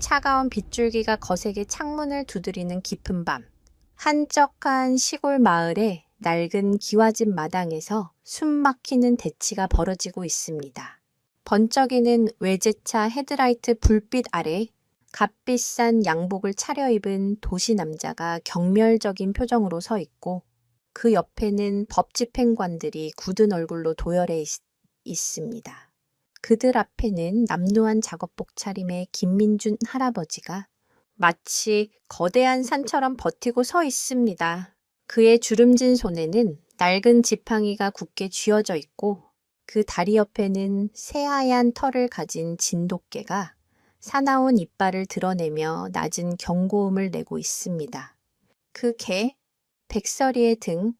차가운 빗줄기가 거세게 창문을 두드리는 깊은 밤. 한적한 시골 마을의 낡은 기와집 마당에서 숨 막히는 대치가 벌어지고 있습니다. 번쩍이는 외제차 헤드라이트 불빛 아래 값비싼 양복을 차려입은 도시 남자가 경멸적인 표정으로 서 있고 그 옆에는 법집행관들이 굳은 얼굴로 도열해 있습니다. 그들 앞에는 남루한 작업복 차림의 김민준 할아버지가 마치 거대한 산처럼 버티고 서 있습니다. 그의 주름진 손에는 낡은 지팡이가 굳게 쥐어져 있고 그 다리 옆에는 새하얀 털을 가진 진돗개가 사나운 이빨을 드러내며 낮은 경고음을 내고 있습니다. 그 개, 백설이의 등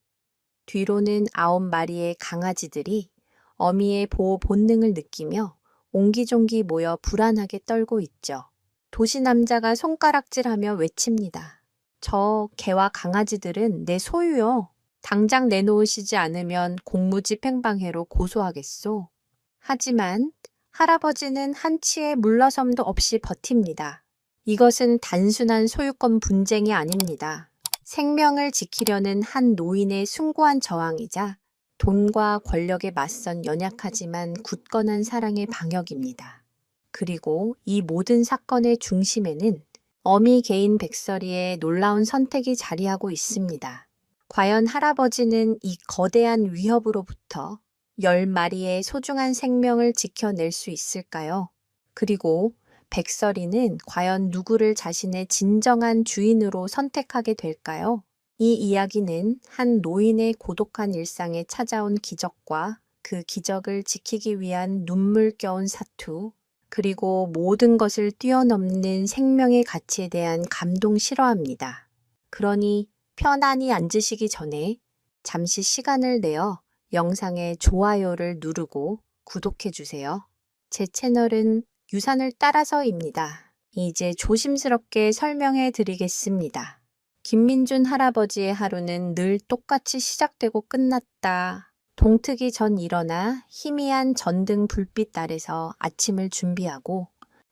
뒤로는 9마리의 강아지들이 어미의 보호 본능을 느끼며 옹기종기 모여 불안하게 떨고 있죠. 도시 남자가 손가락질하며 외칩니다. 저 개와 강아지들은 내 소유요. 당장 내놓으시지 않으면 공무집행방해로 고소하겠소. 하지만 할아버지는 한치의 물러섬도 없이 버팁니다. 이것은 단순한 소유권 분쟁이 아닙니다. 생명을 지키려는 한 노인의 숭고한 저항이자 돈과 권력에 맞선 연약하지만 굳건한 사랑의 방역입니다. 그리고 이 모든 사건의 중심에는 어미 개인 백설이의 놀라운 선택이 자리하고 있습니다. 과연 할아버지는 이 거대한 위협으로부터 10마리의 소중한 생명을 지켜낼 수 있을까요? 그리고 백설이는 과연 누구를 자신의 진정한 주인으로 선택하게 될까요? 이 이야기는 한 노인의 고독한 일상에 찾아온 기적과 그 기적을 지키기 위한 눈물겨운 사투, 그리고 모든 것을 뛰어넘는 생명의 가치에 대한 감동 실화입니다. 그러니 편안히 앉으시기 전에 잠시 시간을 내어 영상에 좋아요를 누르고 구독해주세요. 제 채널은 유산을 따라서입니다. 이제 조심스럽게 설명해 드리겠습니다. 김민준 할아버지의 하루는 늘 똑같이 시작되고 끝났다. 동트기 전 일어나 희미한 전등 불빛 아래서 아침을 준비하고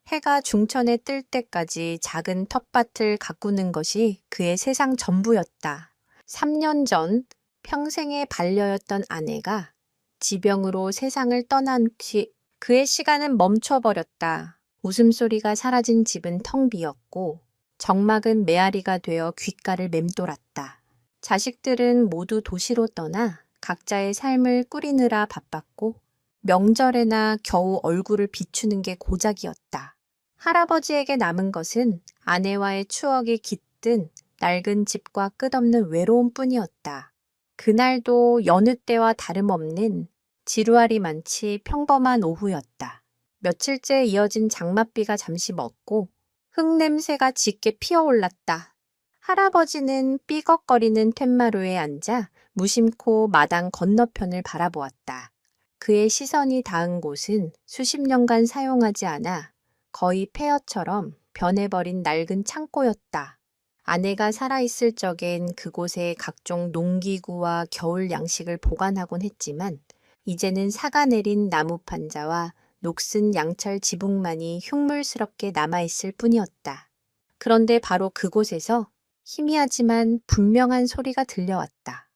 해가 중천에 뜰 때까지 작은 텃밭을 가꾸는 것이 그의 세상 전부였다. 3년 전 평생의 반려였던 아내가 지병으로 세상을 떠난 뒤 그의 시간은 멈춰버렸다. 웃음소리가 사라진 집은 텅 비었고 적막은 메아리가 되어 귓가를 맴돌았다. 자식들은 모두 도시로 떠나 각자의 삶을 꾸리느라 바빴고 명절에나 겨우 얼굴을 비추는 게 고작이었다. 할아버지에게 남은 것은 아내와의 추억이 깃든 낡은 집과 끝없는 외로움뿐이었다. 그날도 여느 때와 다름없는 지루할이 많지 평범한 오후였다. 며칠째 이어진 장맛비가 잠시 멎고 흙냄새가 짙게 피어올랐다. 할아버지는 삐걱거리는 툇마루에 앉아 무심코 마당 건너편을 바라보았다. 그의 시선이 닿은 곳은 수십 년간 사용하지 않아 거의 폐허처럼 변해버린 낡은 창고였다. 아내가 살아있을 적엔 그곳에 각종 농기구와 겨울 양식을 보관하곤 했지만 이제는 사가 내린 나무 판자와 녹슨 양철 지붕만이 흉물스럽게 남아있을 뿐이었다. 그런데 바로 그곳에서 희미하지만 분명한 소리가 들려왔다.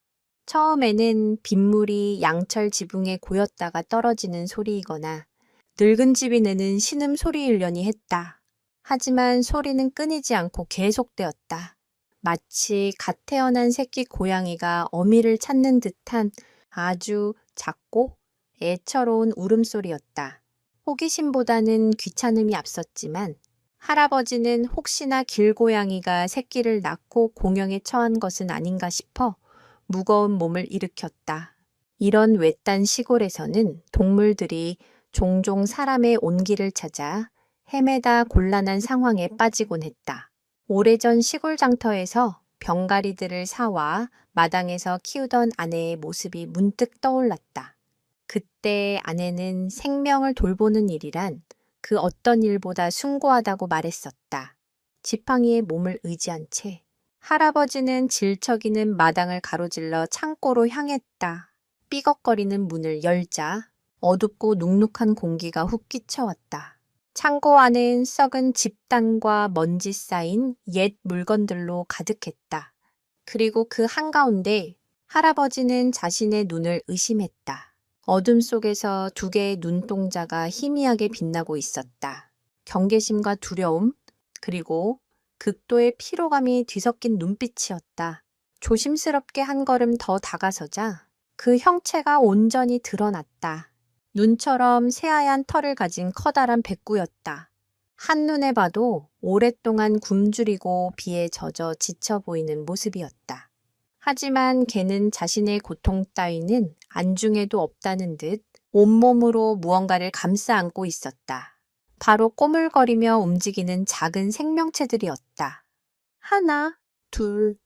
처음에는 빗물이 양철 지붕에 고였다가 떨어지는 소리이거나 늙은 집이 내는 신음소리이려니 했다. 하지만 소리는 끊이지 않고 계속되었다. 마치 갓 태어난 새끼 고양이가 어미를 찾는 듯한 아주 작고 애처로운 울음소리였다. 호기심보다는 귀찮음이 앞섰지만 할아버지는 혹시나 길고양이가 새끼를 낳고 공영에 처한 것은 아닌가 싶어 무거운 몸을 일으켰다. 이런 외딴 시골에서는 동물들이 종종 사람의 온기를 찾아 헤매다 곤란한 상황에 빠지곤 했다. 오래전 시골 장터에서 병가리들을 사와 마당에서 키우던 아내의 모습이 문득 떠올랐다. 그때 아내는 생명을 돌보는 일이란 그 어떤 일보다 숭고하다고 말했었다. 지팡이에 몸을 의지한 채 할아버지는 질척이는 마당을 가로질러 창고로 향했다. 삐걱거리는 문을 열자 어둡고 눅눅한 공기가 훅 끼쳐왔다. 창고 안은 썩은 집단과 먼지 쌓인 옛 물건들로 가득했다. 그리고 그 한가운데 할아버지는 자신의 눈을 의심했다. 어둠 속에서 두 개의 눈동자가 희미하게 빛나고 있었다. 경계심과 두려움, 그리고 극도의 피로감이 뒤섞인 눈빛이었다. 조심스럽게 한 걸음 더 다가서자 그 형체가 온전히 드러났다. 눈처럼 새하얀 털을 가진 커다란 백구였다. 한눈에 봐도 오랫동안 굶주리고 비에 젖어 지쳐 보이는 모습이었다. 하지만 걔는 자신의 고통 따위는 안중에도 없다는 듯 온몸으로 무언가를 감싸 안고 있었다. 바로 꼬물거리며 움직이는 작은 생명체들이었다. 하나, 둘,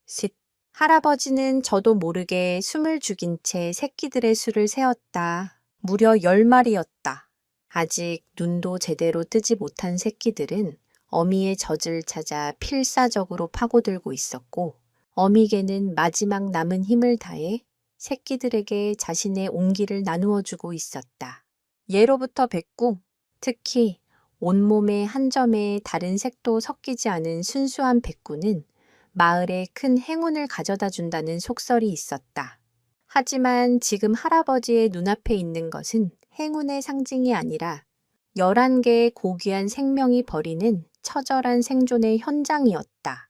셋. 할아버지는 저도 모르게 숨을 죽인 채 새끼들의 수를 세었다. 무려 10마리였다. 아직 눈도 제대로 뜨지 못한 새끼들은 어미의 젖을 찾아 필사적으로 파고들고 있었고, 어미개는 마지막 남은 힘을 다해 새끼들에게 자신의 온기를 나누어 주고 있었다. 예로부터 백구, 특히 온몸의 한 점에 다른 색도 섞이지 않은 순수한 백구는 마을에 큰 행운을 가져다 준다는 속설이 있었다. 하지만 지금 할아버지의 눈앞에 있는 것은 행운의 상징이 아니라 11개의 고귀한 생명이 벌이는 처절한 생존의 현장이었다.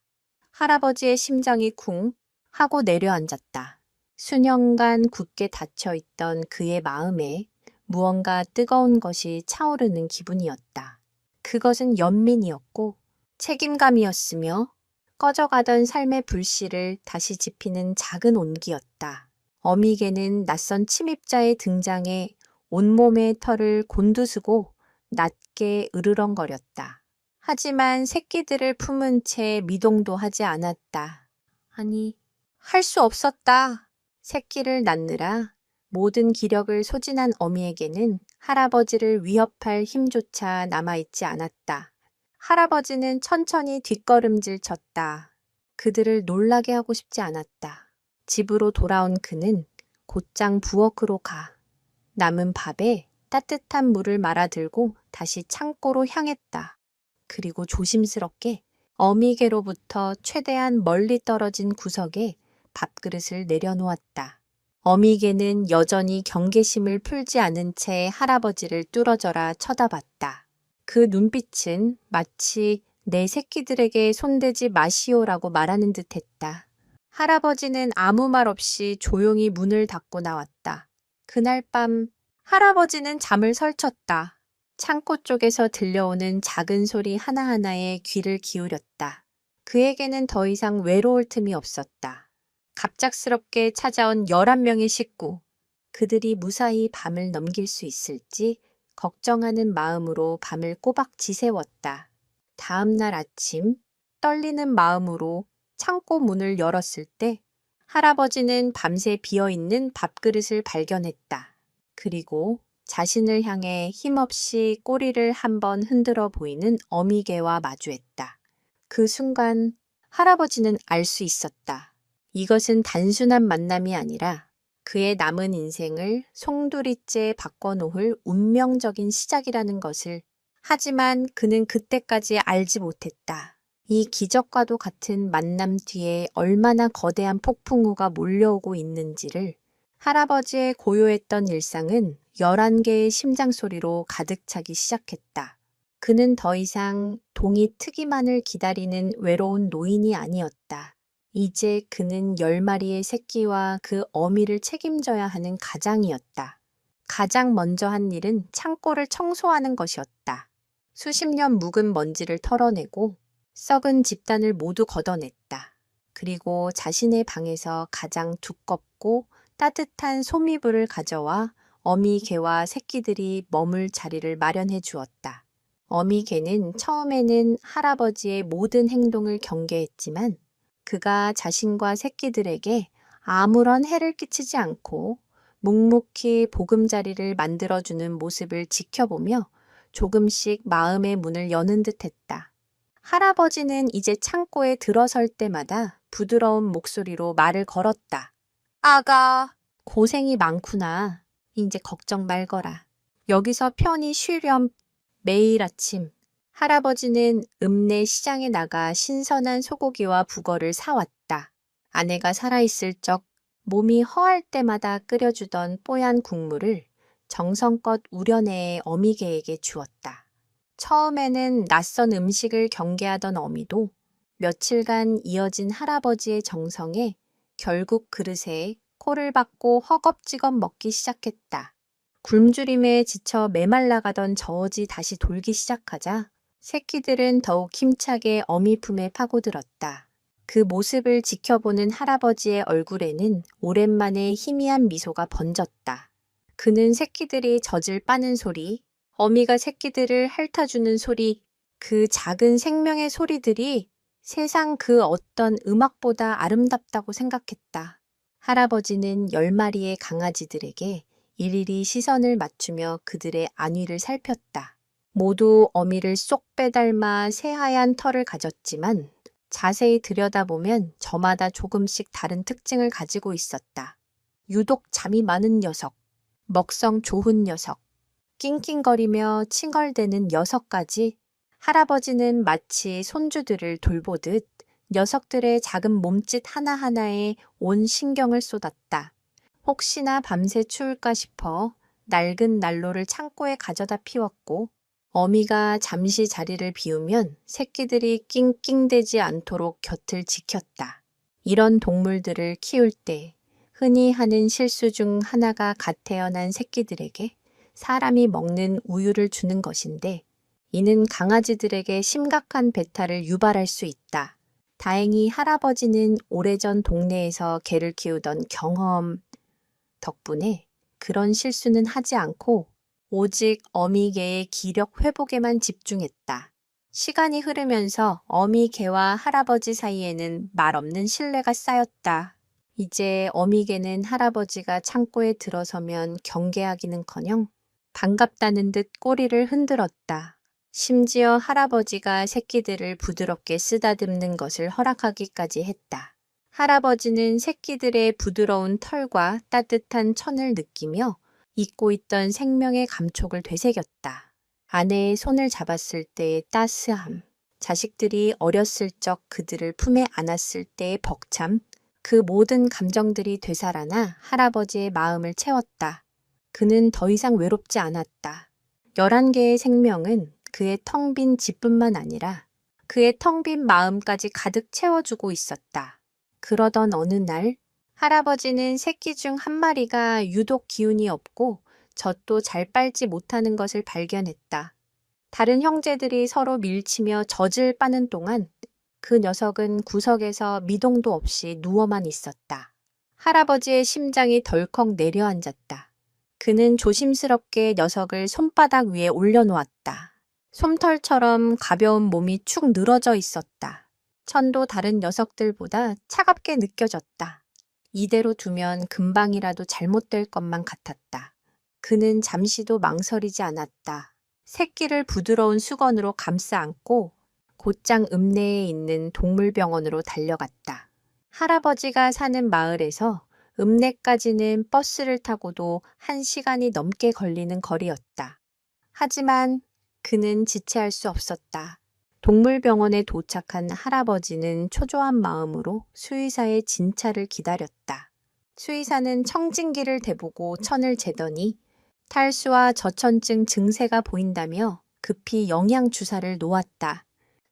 할아버지의 심장이 쿵 하고 내려앉았다. 수년간 굳게 닫혀있던 그의 마음에 무언가 뜨거운 것이 차오르는 기분이었다. 그것은 연민이었고 책임감이었으며 꺼져가던 삶의 불씨를 다시 지피는 작은 온기였다. 어미개는 낯선 침입자의 등장에 온몸의 털을 곤두쓰고 낮게 으르렁거렸다. 하지만 새끼들을 품은 채 미동도 하지 않았다. 아니, 할 수 없었다. 새끼를 낳느라 모든 기력을 소진한 어미에게는 할아버지를 위협할 힘조차 남아있지 않았다. 할아버지는 천천히 뒷걸음질 쳤다. 그들을 놀라게 하고 싶지 않았다. 집으로 돌아온 그는 곧장 부엌으로 가. 남은 밥에 따뜻한 물을 말아들고 다시 창고로 향했다. 그리고 조심스럽게 어미개로부터 최대한 멀리 떨어진 구석에 밥그릇을 내려놓았다. 어미개는 여전히 경계심을 풀지 않은 채 할아버지를 뚫어져라 쳐다봤다. 그 눈빛은 마치 내 새끼들에게 손대지 마시오라고 말하는 듯했다. 할아버지는 아무 말 없이 조용히 문을 닫고 나왔다. 그날 밤 할아버지는 잠을 설쳤다. 창고 쪽에서 들려오는 작은 소리 하나하나에 귀를 기울였다. 그에게는 더 이상 외로울 틈이 없었다. 갑작스럽게 찾아온 11명의 식구. 그들이 무사히 밤을 넘길 수 있을지 걱정하는 마음으로 밤을 꼬박 지새웠다. 다음 날 아침 떨리는 마음으로 창고 문을 열었을 때 할아버지는 밤새 비어있는 밥그릇을 발견했다. 그리고 자신을 향해 힘없이 꼬리를 한번 흔들어 보이는 어미개와 마주했다. 그 순간 할아버지는 알 수 있었다. 이것은 단순한 만남이 아니라 그의 남은 인생을 송두리째 바꿔놓을 운명적인 시작이라는 것을. 하지만 그는 그때까지 알지 못했다. 이 기적과도 같은 만남 뒤에 얼마나 거대한 폭풍우가 몰려오고 있는지를. 할아버지의 고요했던 일상은 11개의 심장소리로 가득 차기 시작했다. 그는 더 이상 동이 트기만을 기다리는 외로운 노인이 아니었다. 이제 그는 10마리의 새끼와 그 어미를 책임져야 하는 가장이었다. 가장 먼저 한 일은 창고를 청소하는 것이었다. 수십 년 묵은 먼지를 털어내고 썩은 집단을 모두 걷어냈다. 그리고 자신의 방에서 가장 두껍고 따뜻한 소미불을 가져와 어미 개와 새끼들이 머물 자리를 마련해 주었다. 어미 개는 처음에는 할아버지의 모든 행동을 경계했지만 그가 자신과 새끼들에게 아무런 해를 끼치지 않고 묵묵히 보금자리를 만들어주는 모습을 지켜보며 조금씩 마음의 문을 여는 듯했다. 할아버지는 이제 창고에 들어설 때마다 부드러운 목소리로 말을 걸었다. 아가, 고생이 많구나. 이제 걱정 말거라. 여기서 편히 쉬렴. 매일 아침 할아버지는 읍내 시장에 나가 신선한 소고기와 북어를 사왔다. 아내가 살아있을 적 몸이 허할 때마다 끓여주던 뽀얀 국물을 정성껏 우려내 어미개에게 주었다. 처음에는 낯선 음식을 경계하던 어미도 며칠간 이어진 할아버지의 정성에 결국 그릇에 코를 박고 허겁지겁 먹기 시작했다. 굶주림에 지쳐 메말라가던 저어지 다시 돌기 시작하자 새끼들은 더욱 힘차게 어미 품에 파고들었다. 그 모습을 지켜보는 할아버지의 얼굴에는 오랜만에 희미한 미소가 번졌다. 그는 새끼들이 젖을 빠는 소리, 어미가 새끼들을 핥아주는 소리, 그 작은 생명의 소리들이 세상 그 어떤 음악보다 아름답다고 생각했다. 할아버지는 10마리의 강아지들에게 일일이 시선을 맞추며 그들의 안위를 살폈다. 모두 어미를 쏙 빼닮아 새하얀 털을 가졌지만 자세히 들여다보면 저마다 조금씩 다른 특징을 가지고 있었다. 유독 잠이 많은 녀석, 먹성 좋은 녀석, 낑낑거리며 칭얼대는 녀석까지 할아버지는 마치 손주들을 돌보듯 녀석들의 작은 몸짓 하나하나에 온 신경을 쏟았다. 혹시나 밤새 추울까 싶어 낡은 난로를 창고에 가져다 피웠고 어미가 잠시 자리를 비우면 새끼들이 낑낑대지 않도록 곁을 지켰다. 이런 동물들을 키울 때 흔히 하는 실수 중 하나가 갓 태어난 새끼들에게 사람이 먹는 우유를 주는 것인데 이는 강아지들에게 심각한 배탈을 유발할 수 있다. 다행히 할아버지는 오래전 동네에서 개를 키우던 경험 덕분에 그런 실수는 하지 않고 오직 어미 개의 기력 회복에만 집중했다. 시간이 흐르면서 어미 개와 할아버지 사이에는 말없는 신뢰가 쌓였다. 이제 어미 개는 할아버지가 창고에 들어서면 경계하기는커녕 반갑다는 듯 꼬리를 흔들었다. 심지어 할아버지가 새끼들을 부드럽게 쓰다듬는 것을 허락하기까지 했다. 할아버지는 새끼들의 부드러운 털과 따뜻한 천을 느끼며 잊고 있던 생명의 감촉을 되새겼다. 아내의 손을 잡았을 때의 따스함, 자식들이 어렸을 적 그들을 품에 안았을 때의 벅참, 그 모든 감정들이 되살아나 할아버지의 마음을 채웠다. 그는 더 이상 외롭지 않았다. 11개의 생명은 그의 텅 빈 집뿐만 아니라 그의 텅 빈 마음까지 가득 채워주고 있었다. 그러던 어느 날 할아버지는 새끼 중 한 마리가 유독 기운이 없고 젖도 잘 빨지 못하는 것을 발견했다. 다른 형제들이 서로 밀치며 젖을 빠는 동안 그 녀석은 구석에서 미동도 없이 누워만 있었다. 할아버지의 심장이 덜컥 내려앉았다. 그는 조심스럽게 녀석을 손바닥 위에 올려놓았다. 솜털처럼 가벼운 몸이 축 늘어져 있었다. 천도 다른 녀석들보다 차갑게 느껴졌다. 이대로 두면 금방이라도 잘못될 것만 같았다. 그는 잠시도 망설이지 않았다. 새끼를 부드러운 수건으로 감싸 안고 곧장 읍내에 있는 동물병원으로 달려갔다. 할아버지가 사는 마을에서 읍내까지는 버스를 타고도 1시간이 넘게 걸리는 거리였다. 하지만 그는 지체할 수 없었다. 동물병원에 도착한 할아버지는 초조한 마음으로 수의사의 진찰을 기다렸다. 수의사는 청진기를 대보고 천을 재더니 탈수와 저천증 증세가 보인다며 급히 영양주사를 놓았다.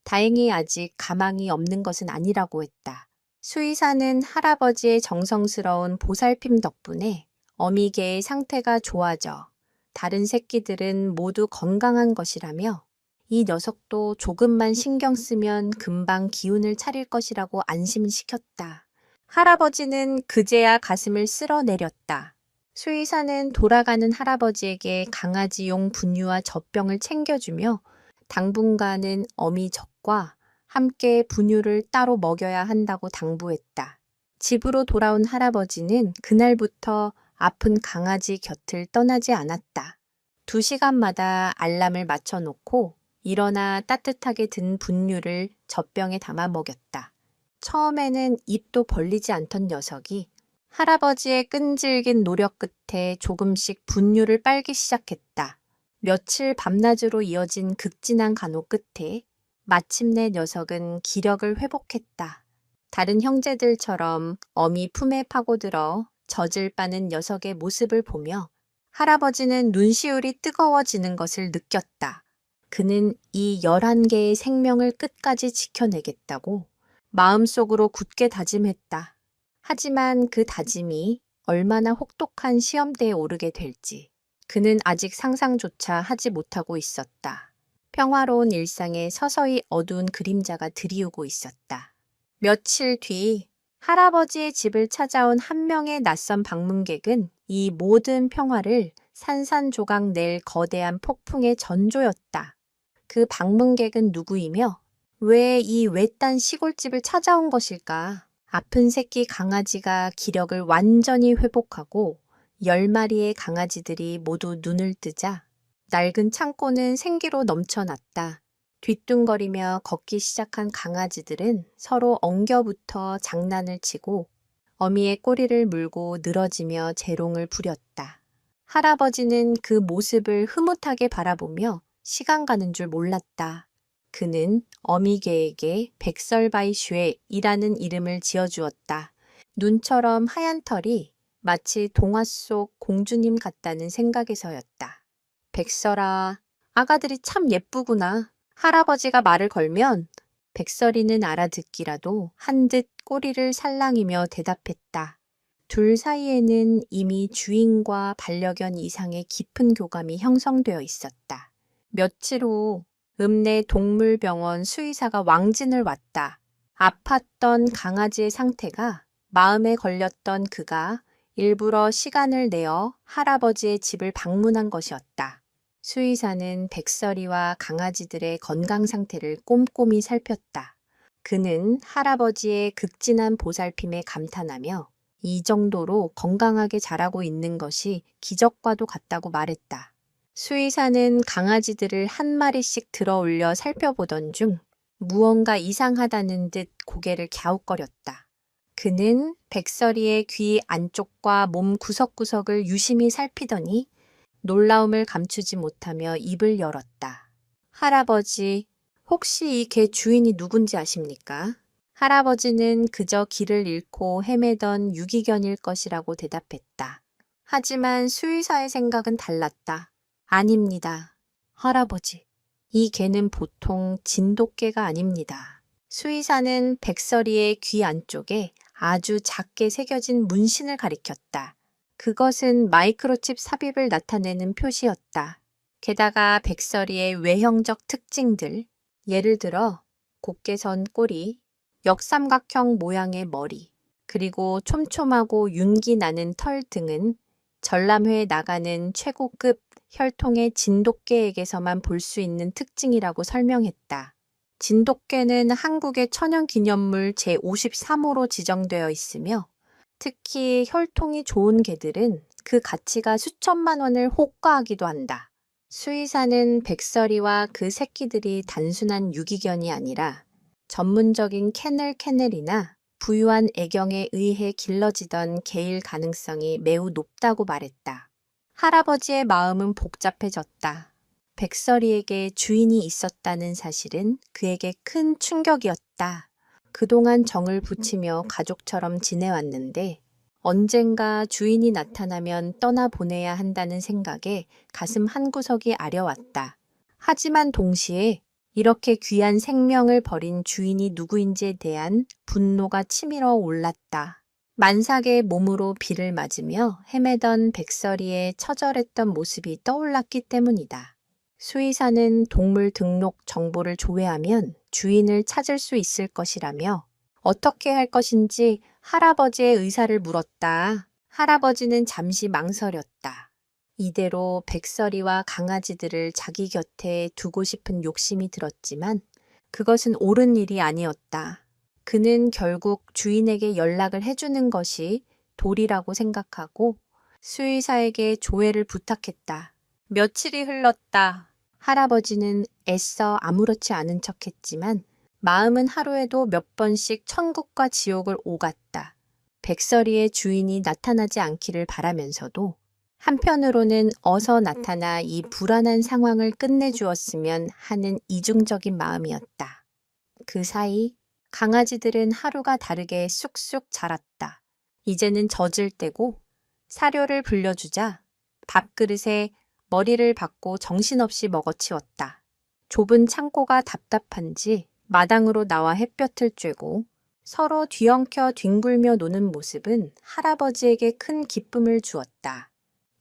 다행히 아직 가망이 없는 것은 아니라고 했다. 수의사는 할아버지의 정성스러운 보살핌 덕분에 어미개의 상태가 좋아져 다른 새끼들은 모두 건강한 것이라며 이 녀석도 조금만 신경 쓰면 금방 기운을 차릴 것이라고 안심시켰다. 할아버지는 그제야 가슴을 쓸어내렸다. 수의사는 돌아가는 할아버지에게 강아지용 분유와 젖병을 챙겨주며 당분간은 어미 젖과 함께 분유를 따로 먹여야 한다고 당부했다. 집으로 돌아온 할아버지는 그날부터 아픈 강아지 곁을 떠나지 않았다. 2시간마다 알람을 맞춰놓고 일어나 따뜻하게 든 분유를 젖병에 담아 먹였다. 처음에는 입도 벌리지 않던 녀석이 할아버지의 끈질긴 노력 끝에 조금씩 분유를 빨기 시작했다. 며칠 밤낮으로 이어진 극진한 간호 끝에 마침내 녀석은 기력을 회복했다. 다른 형제들처럼 어미 품에 파고들어 젖을 빠는 녀석의 모습을 보며 할아버지는 눈시울이 뜨거워지는 것을 느꼈다. 그는 이 11개의 생명을 끝까지 지켜내겠다고 마음속으로 굳게 다짐했다. 하지만 그 다짐이 얼마나 혹독한 시험대에 오르게 될지 그는 아직 상상조차 하지 못하고 있었다. 평화로운 일상에 서서히 어두운 그림자가 드리우고 있었다. 며칠 뒤 할아버지의 집을 찾아온 한 명의 낯선 방문객은 이 모든 평화를 산산조각 낼 거대한 폭풍의 전조였다. 그 방문객은 누구이며 왜 이 외딴 시골집을 찾아온 것일까? 아픈 새끼 강아지가 기력을 완전히 회복하고 10마리의 강아지들이 모두 눈을 뜨자 낡은 창고는 생기로 넘쳐났다. 뒤뚱거리며 걷기 시작한 강아지들은 서로 엉겨붙어 장난을 치고 어미의 꼬리를 물고 늘어지며 재롱을 부렸다. 할아버지는 그 모습을 흐뭇하게 바라보며 시간 가는 줄 몰랐다. 그는 어미개에게 백설바이슈에이라는 이름을 지어주었다. 눈처럼 하얀 털이 마치 동화 속 공주님 같다는 생각에서였다. 백설아, 아가들이 참 예쁘구나. 할아버지가 말을 걸면 백설이는 알아듣기라도 한 듯 꼬리를 살랑이며 대답했다. 둘 사이에는 이미 주인과 반려견 이상의 깊은 교감이 형성되어 있었다. 며칠 후 읍내 동물병원 수의사가 왕진을 왔다. 아팠던 강아지의 상태가 마음에 걸렸던 그가 일부러 시간을 내어 할아버지의 집을 방문한 것이었다. 수의사는 백설이와 강아지들의 건강 상태를 꼼꼼히 살폈다. 그는 할아버지의 극진한 보살핌에 감탄하며 이 정도로 건강하게 자라고 있는 것이 기적과도 같다고 말했다. 수의사는 강아지들을 한 마리씩 들어 올려 살펴보던 중 무언가 이상하다는 듯 고개를 갸웃거렸다. 그는 백설이의 귀 안쪽과 몸 구석구석을 유심히 살피더니 놀라움을 감추지 못하며 입을 열었다. 할아버지, 혹시 이 개 주인이 누군지 아십니까? 할아버지는 그저 길을 잃고 헤매던 유기견일 것이라고 대답했다. 하지만 수의사의 생각은 달랐다. 아닙니다. 할아버지, 이 개는 보통 진돗개가 아닙니다. 수의사는 백설이의 귀 안쪽에 아주 작게 새겨진 문신을 가리켰다. 그것은 마이크로칩 삽입을 나타내는 표시였다. 게다가 백설이의 외형적 특징들, 예를 들어 곱게 선 꼬리, 역삼각형 모양의 머리, 그리고 촘촘하고 윤기 나는 털 등은 전람회에 나가는 최고급 혈통의 진돗개에게서만 볼 수 있는 특징이라고 설명했다. 진돗개는 한국의 천연기념물 제53호로 지정되어 있으며 특히 혈통이 좋은 개들은 그 가치가 수천만 원을 호가하기도 한다. 수의사는 백설이와 그 새끼들이 단순한 유기견이 아니라 전문적인 캐넬이나 부유한 애경에 의해 길러지던 개일 가능성이 매우 높다고 말했다. 할아버지의 마음은 복잡해졌다. 백설이에게 주인이 있었다는 사실은 그에게 큰 충격이었다. 그동안 정을 붙이며 가족처럼 지내왔는데 언젠가 주인이 나타나면 떠나보내야 한다는 생각에 가슴 한구석이 아려왔다. 하지만 동시에 이렇게 귀한 생명을 버린 주인이 누구인지에 대한 분노가 치밀어 올랐다. 만삭의 몸으로 비를 맞으며 헤매던 백설이의 처절했던 모습이 떠올랐기 때문이다. 수의사는 동물 등록 정보를 조회하면 주인을 찾을 수 있을 것이라며 어떻게 할 것인지 할아버지의 의사를 물었다. 할아버지는 잠시 망설였다. 이대로 백설이와 강아지들을 자기 곁에 두고 싶은 욕심이 들었지만 그것은 옳은 일이 아니었다. 그는 결국 주인에게 연락을 해주는 것이 도리라고 생각하고 수의사에게 조회를 부탁했다. 며칠이 흘렀다. 할아버지는 애써 아무렇지 않은 척했지만 마음은 하루에도 몇 번씩 천국과 지옥을 오갔다. 백설이의 주인이 나타나지 않기를 바라면서도 한편으로는 어서 나타나 이 불안한 상황을 끝내주었으면 하는 이중적인 마음이었다. 그 사이 강아지들은 하루가 다르게 쑥쑥 자랐다. 이제는 젖을 떼고 사료를 불려주자 밥그릇에 머리를 박고 정신없이 먹어치웠다. 좁은 창고가 답답한지 마당으로 나와 햇볕을 쬐고 서로 뒤엉켜 뒹굴며 노는 모습은 할아버지에게 큰 기쁨을 주었다.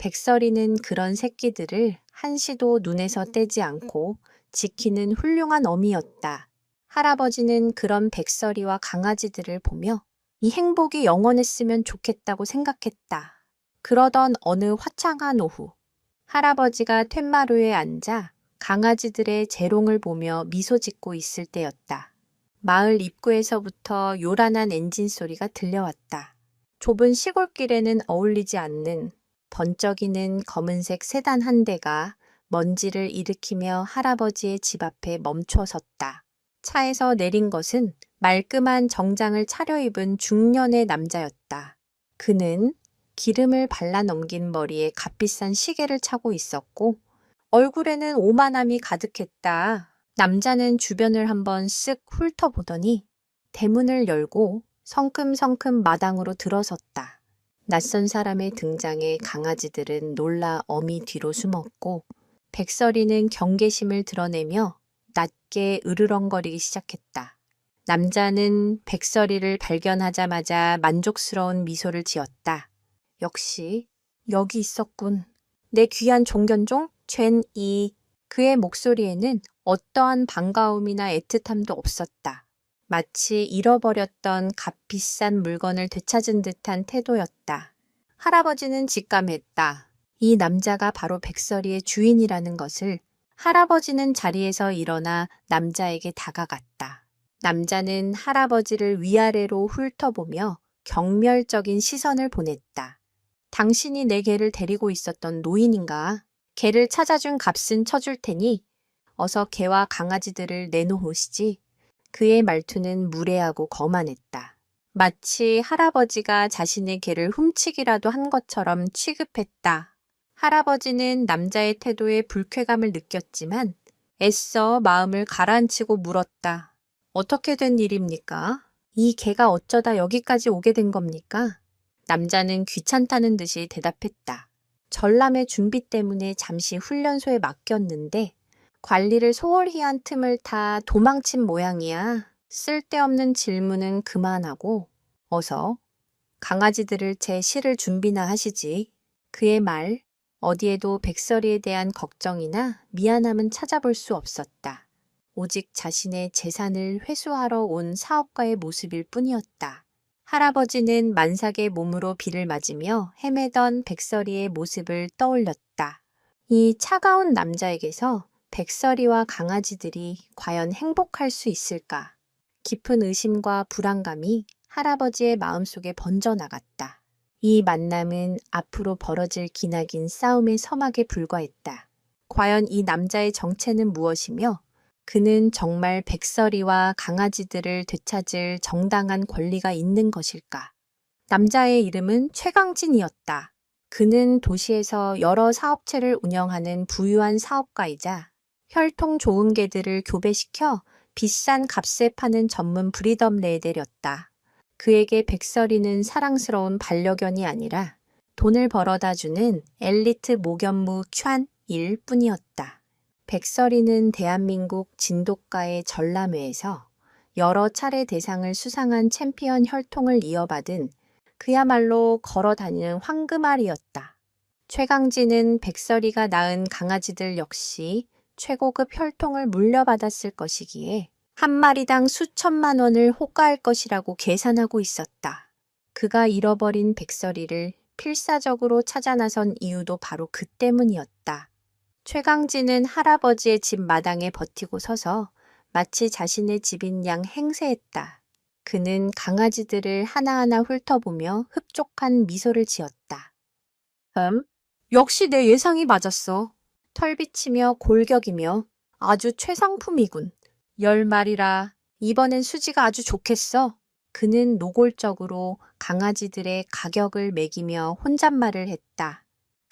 백설이는 그런 새끼들을 한시도 눈에서 떼지 않고 지키는 훌륭한 어미였다. 할아버지는 그런 백설이와 강아지들을 보며 이 행복이 영원했으면 좋겠다고 생각했다. 그러던 어느 화창한 오후, 할아버지가 툇마루에 앉아 강아지들의 재롱을 보며 미소 짓고 있을 때였다. 마을 입구에서부터 요란한 엔진 소리가 들려왔다. 좁은 시골길에는 어울리지 않는 번쩍이는 검은색 세단 한 대가 먼지를 일으키며 할아버지의 집 앞에 멈춰 섰다. 차에서 내린 것은 말끔한 정장을 차려입은 중년의 남자였다. 그는 기름을 발라 넘긴 머리에 값비싼 시계를 차고 있었고 얼굴에는 오만함이 가득했다. 남자는 주변을 한번 쓱 훑어보더니 대문을 열고 성큼성큼 마당으로 들어섰다. 낯선 사람의 등장에 강아지들은 놀라 어미 뒤로 숨었고 백설이는 경계심을 드러내며 낮게 으르렁거리기 시작했다. 남자는 백설이를 발견하자마자 만족스러운 미소를 지었다. 역시 여기 있었군. 내 귀한 종견종 젠이. 그의 목소리에는 어떠한 반가움이나 애틋함도 없었다. 마치 잃어버렸던 값비싼 물건을 되찾은 듯한 태도였다. 할아버지는 직감했다. 이 남자가 바로 백설이의 주인이라는 것을. 할아버지는 자리에서 일어나 남자에게 다가갔다. 남자는 할아버지를 위아래로 훑어보며 경멸적인 시선을 보냈다. 당신이 내 개를 데리고 있었던 노인인가? 개를 찾아준 값은 쳐줄 테니 어서 개와 강아지들을 내놓으시지. 그의 말투는 무례하고 거만했다. 마치 할아버지가 자신의 개를 훔치기라도 한 것처럼 취급했다. 할아버지는 남자의 태도에 불쾌감을 느꼈지만 애써 마음을 가라앉히고 물었다. 어떻게 된 일입니까? 이 개가 어쩌다 여기까지 오게 된 겁니까? 남자는 귀찮다는 듯이 대답했다. 전람회 준비 때문에 잠시 훈련소에 맡겼는데 관리를 소홀히 한 틈을 타 도망친 모양이야. 쓸데없는 질문은 그만하고 어서 강아지들을 제 실을 준비나 하시지. 그의 말 어디에도 백설이에 대한 걱정이나 미안함은 찾아볼 수 없었다. 오직 자신의 재산을 회수하러 온 사업가의 모습일 뿐이었다. 할아버지는 만삭의 몸으로 비를 맞으며 헤매던 백설이의 모습을 떠올렸다. 이 차가운 남자에게서 백설이와 강아지들이 과연 행복할 수 있을까? 깊은 의심과 불안감이 할아버지의 마음속에 번져나갔다. 이 만남은 앞으로 벌어질 기나긴 싸움의 서막에 불과했다. 과연 이 남자의 정체는 무엇이며 그는 정말 백설이와 강아지들을 되찾을 정당한 권리가 있는 것일까? 남자의 이름은 최강진이었다. 그는 도시에서 여러 사업체를 운영하는 부유한 사업가이자 혈통 좋은 개들을 교배시켜 비싼 값에 파는 전문 브리덤 내에 내렸다. 그에게 백설이는 사랑스러운 반려견이 아니라 돈을 벌어다 주는 엘리트 목연무 촨일 뿐이었다. 백설이는 대한민국 진돗가의 전람회에서 여러 차례 대상을 수상한 챔피언 혈통을 이어받은 그야말로 걸어다니는 황금알이었다. 최강진은 백설이가 낳은 강아지들 역시 최고급 혈통을 물려받았을 것이기에 한 마리당 수천만 원을 호가할 것이라고 계산하고 있었다. 그가 잃어버린 백설이를 필사적으로 찾아 나선 이유도 바로 그 때문이었다. 최강진은 할아버지의 집 마당에 버티고 서서 마치 자신의 집인 양 행세했다. 그는 강아지들을 하나하나 훑어보며 흡족한 미소를 지었다. 역시 내 예상이 맞았어. 털비치며 골격이며 아주 최상품이군. 10마리라. 이번엔 수지가 아주 좋겠어. 그는 노골적으로 강아지들의 가격을 매기며 혼잣말을 했다.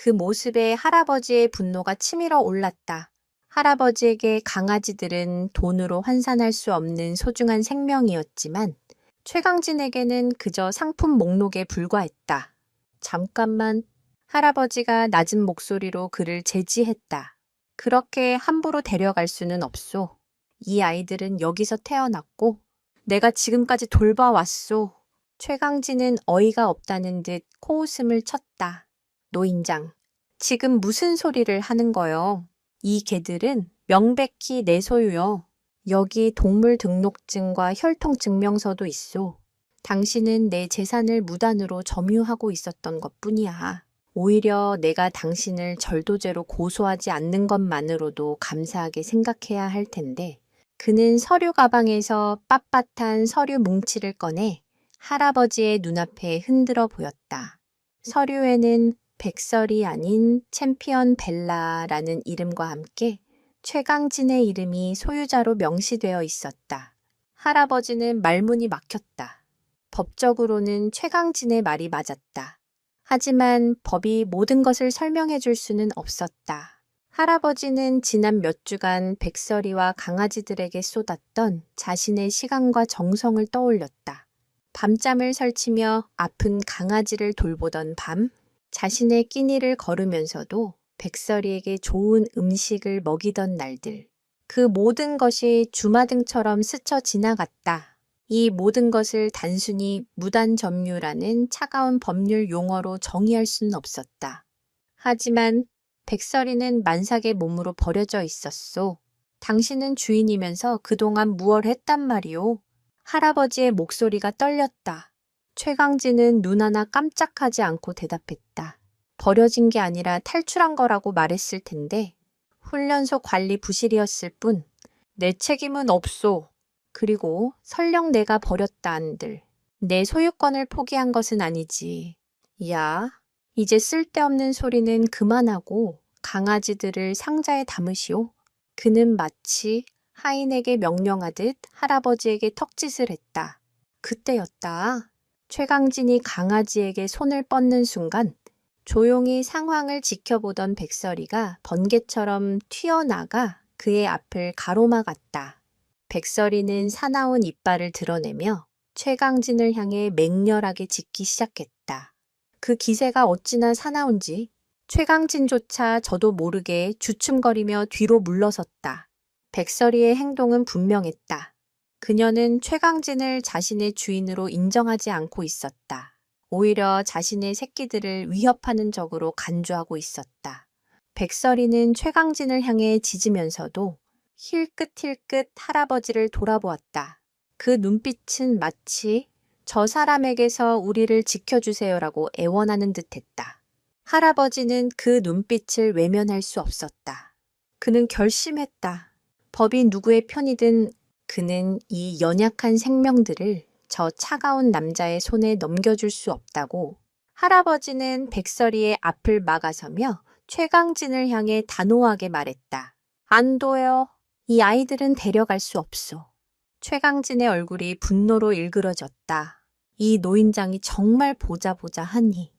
그 모습에 할아버지의 분노가 치밀어 올랐다. 할아버지에게 강아지들은 돈으로 환산할 수 없는 소중한 생명이었지만 최강진에게는 그저 상품 목록에 불과했다. 잠깐만. 할아버지가 낮은 목소리로 그를 제지했다. 그렇게 함부로 데려갈 수는 없소. 이 아이들은 여기서 태어났고 내가 지금까지 돌봐왔소. 최강진은 어이가 없다는 듯 코웃음을 쳤다. 노인장, 지금 무슨 소리를 하는 거요? 이 개들은 명백히 내 소유요. 여기 동물 등록증과 혈통 증명서도 있소. 당신은 내 재산을 무단으로 점유하고 있었던 것뿐이야. 오히려 내가 당신을 절도죄로 고소하지 않는 것만으로도 감사하게 생각해야 할 텐데. 그는 서류 가방에서 빳빳한 서류 뭉치를 꺼내 할아버지의 눈앞에 흔들어 보였다. 서류에는 백설이 아닌 챔피언 벨라라는 이름과 함께 최강진의 이름이 소유자로 명시되어 있었다. 할아버지는 말문이 막혔다. 법적으로는 최강진의 말이 맞았다. 하지만 법이 모든 것을 설명해 줄 수는 없었다. 할아버지는 지난 몇 주간 백설이와 강아지들에게 쏟았던 자신의 시간과 정성을 떠올렸다. 밤잠을 설치며 아픈 강아지를 돌보던 밤, 자신의 끼니를 거르면서도 백설이에게 좋은 음식을 먹이던 날들. 그 모든 것이 주마등처럼 스쳐 지나갔다. 이 모든 것을 단순히 무단 점유라는 차가운 법률 용어로 정의할 수는 없었다. 하지만 백설이는 만삭의 몸으로 버려져 있었소. 당신은 주인이면서 그동안 무얼 했단 말이오? 할아버지의 목소리가 떨렸다. 최강진은 눈 하나 깜짝하지 않고 대답했다. 버려진 게 아니라 탈출한 거라고 말했을 텐데 훈련소 관리 부실이었을 뿐 내 책임은 없소. 그리고 설령 내가 버렸다 한들 내 소유권을 포기한 것은 아니지. 야, 이제 쓸데없는 소리는 그만하고 강아지들을 상자에 담으시오. 그는 마치 하인에게 명령하듯 할아버지에게 턱짓을 했다. 그때였다. 최강진이 강아지에게 손을 뻗는 순간 조용히 상황을 지켜보던 백설이가 번개처럼 튀어나가 그의 앞을 가로막았다. 백설이는 사나운 이빨을 드러내며 최강진을 향해 맹렬하게 짖기 시작했다. 그 기세가 어찌나 사나운지 최강진조차 저도 모르게 주춤거리며 뒤로 물러섰다. 백설이의 행동은 분명했다. 그녀는 최강진을 자신의 주인으로 인정하지 않고 있었다. 오히려 자신의 새끼들을 위협하는 적으로 간주하고 있었다. 백설이는 최강진을 향해 짖으면서도 힐끗힐끗 할아버지를 돌아보았다. 그 눈빛은 마치 저 사람에게서 우리를 지켜주세요라고 애원하는 듯했다. 할아버지는 그 눈빛을 외면할 수 없었다. 그는 결심했다. 법이 누구의 편이든 그는 이 연약한 생명들을 저 차가운 남자의 손에 넘겨줄 수 없다고. 할아버지는 백설이의 앞을 막아서며 최강진을 향해 단호하게 말했다. 안 둬요. 이 아이들은 데려갈 수 없소. 최강진의 얼굴이 분노로 일그러졌다. 이 노인장이 정말 보자 하니.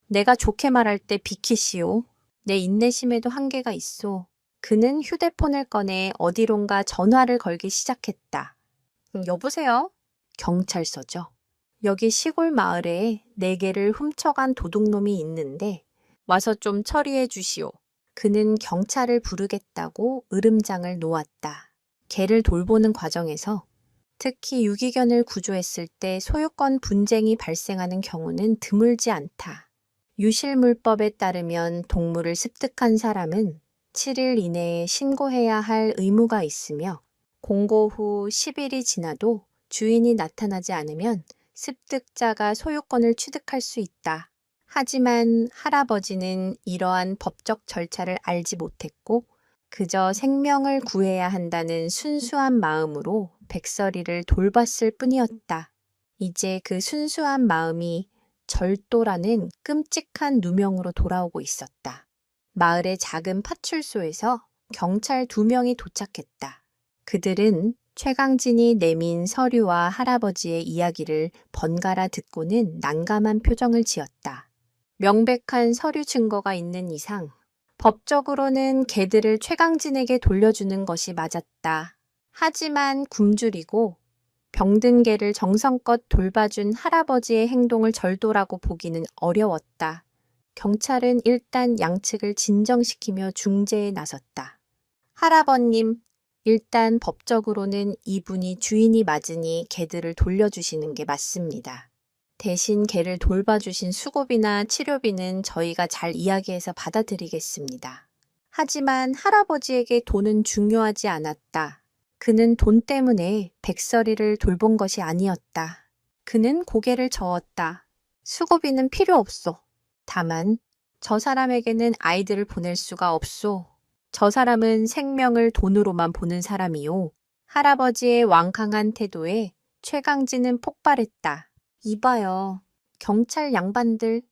내가 좋게 말할 때 비키시오. 내 인내심에도 한계가 있소. 그는 휴대폰을 꺼내 어디론가 전화를 걸기 시작했다. 여보세요? 경찰서죠. 여기 시골 마을에 4개를 훔쳐간 도둑놈이 있는데 와서 좀 처리해 주시오. 그는 경찰을 부르겠다고 으름장을 놓았다. 개를 돌보는 과정에서 특히 유기견을 구조했을 때 소유권 분쟁이 발생하는 경우는 드물지 않다. 유실물법에 따르면 동물을 습득한 사람은 7일 이내에 신고해야 할 의무가 있으며 공고 후 10일이 지나도 주인이 나타나지 않으면 습득자가 소유권을 취득할 수 있다. 하지만 할아버지는 이러한 법적 절차를 알지 못했고 그저 생명을 구해야 한다는 순수한 마음으로 백설이를 돌봤을 뿐이었다. 이제 그 순수한 마음이 절도라는 끔찍한 누명으로 돌아오고 있었다. 마을의 작은 파출소에서 경찰 2명이 도착했다. 그들은 최강진이 내민 서류와 할아버지의 이야기를 번갈아 듣고는 난감한 표정을 지었다. 명백한 서류 증거가 있는 이상 법적으로는 개들을 최강진에게 돌려주는 것이 맞았다. 하지만 굶주리고 병든 개를 정성껏 돌봐준 할아버지의 행동을 절도라고 보기는 어려웠다. 경찰은 일단 양측을 진정시키며 중재에 나섰다. 할아버님, 일단 법적으로는 이분이 주인이 맞으니 개들을 돌려주시는 게 맞습니다. 대신 개를 돌봐주신 수고비나 치료비는 저희가 잘 이야기해서 받아드리겠습니다. 하지만 할아버지에게 돈은 중요하지 않았다. 그는 돈 때문에 백설이를 돌본 것이 아니었다. 그는 고개를 저었다. 수고비는 필요 없소. 다만 저 사람에게는 아이들을 보낼 수가 없소. 저 사람은 생명을 돈으로만 보는 사람이요. 할아버지의 완강한 태도에 최강진은 폭발했다. 이봐요. 경찰 양반들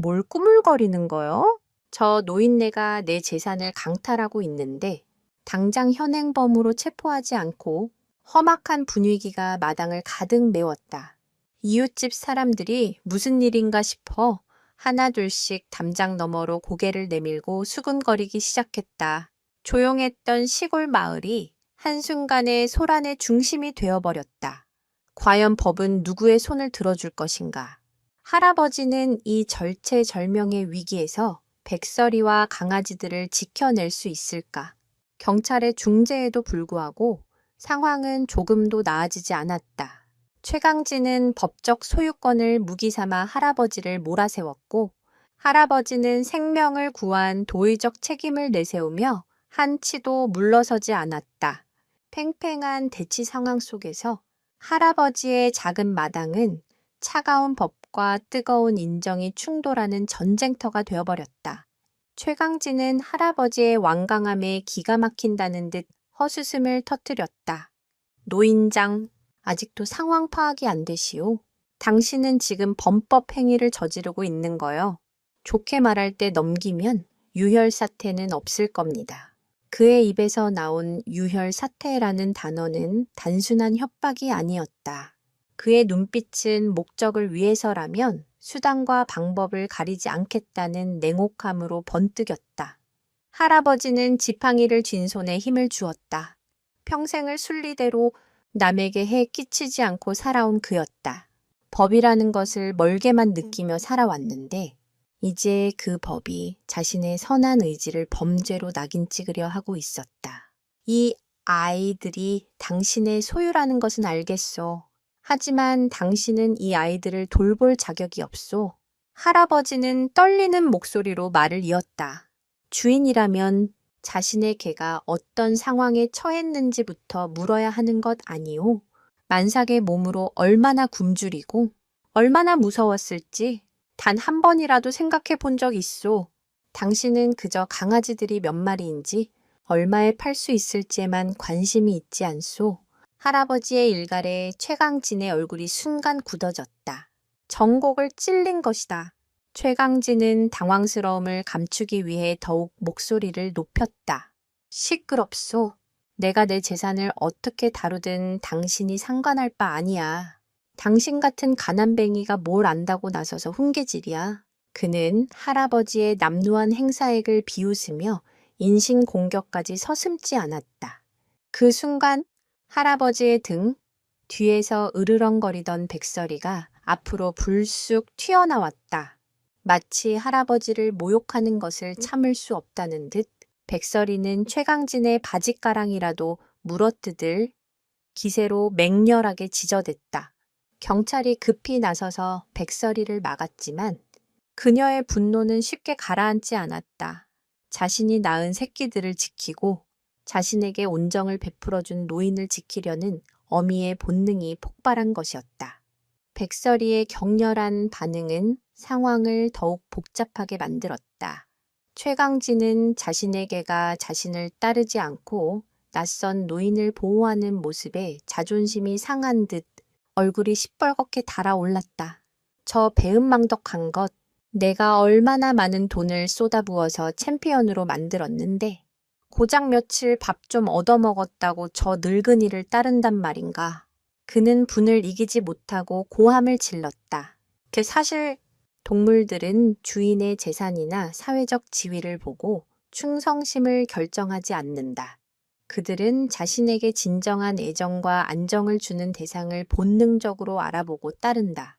뭘 꾸물거리는 거요? 저 노인네가 내 재산을 강탈하고 있는데 당장 현행범으로 체포하지 않고 험악한 분위기가 마당을 가득 메웠다. 이웃집 사람들이 무슨 일인가 싶어 하나둘씩 담장 너머로 고개를 내밀고 수군거리기 시작했다. 조용했던 시골 마을이 한순간에 소란의 중심이 되어버렸다. 과연 법은 누구의 손을 들어줄 것인가? 할아버지는 이 절체절명의 위기에서 백설이와 강아지들을 지켜낼 수 있을까? 경찰의 중재에도 불구하고 상황은 조금도 나아지지 않았다. 최강진은 법적 소유권을 무기 삼아 할아버지를 몰아세웠고 할아버지는 생명을 구한 도의적 책임을 내세우며 한치도 물러서지 않았다. 팽팽한 대치 상황 속에서 할아버지의 작은 마당은 차가운 법과 뜨거운 인정이 충돌하는 전쟁터가 되어버렸다. 최강진은 할아버지의 완강함에 기가 막힌다는 듯 허수음을 터뜨렸다. 노인장, 아직도 상황 파악이 안 되시오. 당신은 지금 범법 행위를 저지르고 있는 거요. 좋게 말할 때 넘기면 유혈 사태는 없을 겁니다. 그의 입에서 나온 유혈 사태라는 단어는 단순한 협박이 아니었다. 그의 눈빛은 목적을 위해서라면 수단과 방법을 가리지 않겠다는 냉혹함으로 번뜩였다. 할아버지는 지팡이를 쥔 손에 힘을 주었다. 평생을 순리대로 남에게 해 끼치지 않고 살아온 그였다. 법이라는 것을 멀게만 느끼며 살아왔는데 이제 그 법이 자신의 선한 의지를 범죄로 낙인 찍으려 하고 있었다. 이 아이들이 당신의 소유라는 것은 알겠소. 하지만 당신은 이 아이들을 돌볼 자격이 없소. 할아버지는 떨리는 목소리로 말을 이었다. 주인이라면 자신의 개가 어떤 상황에 처했는지부터 물어야 하는 것 아니오? 만삭의 몸으로 얼마나 굶주리고 얼마나 무서웠을지 단 한 번이라도 생각해 본 적 있소. 당신은 그저 강아지들이 몇 마리인지 얼마에 팔 수 있을지에만 관심이 있지 않소. 할아버지의 일갈에 최강진의 얼굴이 순간 굳어졌다. 정곡을 찔린 것이다. 최강진은 당황스러움을 감추기 위해 더욱 목소리를 높였다. 시끄럽소. 내가 내 재산을 어떻게 다루든 당신이 상관할 바 아니야. 당신 같은 가난뱅이가 뭘 안다고 나서서 훈계질이야. 그는 할아버지의 남루한 행사액을 비웃으며 인신공격까지 서슴지 않았다. 그 순간 할아버지의 등 뒤에서 으르렁거리던 백설이가 앞으로 불쑥 튀어나왔다. 마치 할아버지를 모욕하는 것을 참을 수 없다는 듯 백설이는 최강진의 바짓가랑이라도 물어뜯을 기세로 맹렬하게 지저댔다. 경찰이 급히 나서서 백설이를 막았지만 그녀의 분노는 쉽게 가라앉지 않았다. 자신이 낳은 새끼들을 지키고 자신에게 온정을 베풀어준 노인을 지키려는 어미의 본능이 폭발한 것이었다. 백설이의 격렬한 반응은 상황을 더욱 복잡하게 만들었다. 최강진은 자신의 개가 자신을 따르지 않고 낯선 노인을 보호하는 모습에 자존심이 상한 듯 얼굴이 시뻘겋게 달아올랐다. 저 배은망덕한 것, 내가 얼마나 많은 돈을 쏟아부어서 챔피언으로 만들었는데 고작 며칠 밥 좀 얻어먹었다고 저 늙은이를 따른단 말인가. 그는 분을 이기지 못하고 고함을 질렀다. 사실 동물들은 주인의 재산이나 사회적 지위를 보고 충성심을 결정하지 않는다. 그들은 자신에게 진정한 애정과 안정을 주는 대상을 본능적으로 알아보고 따른다.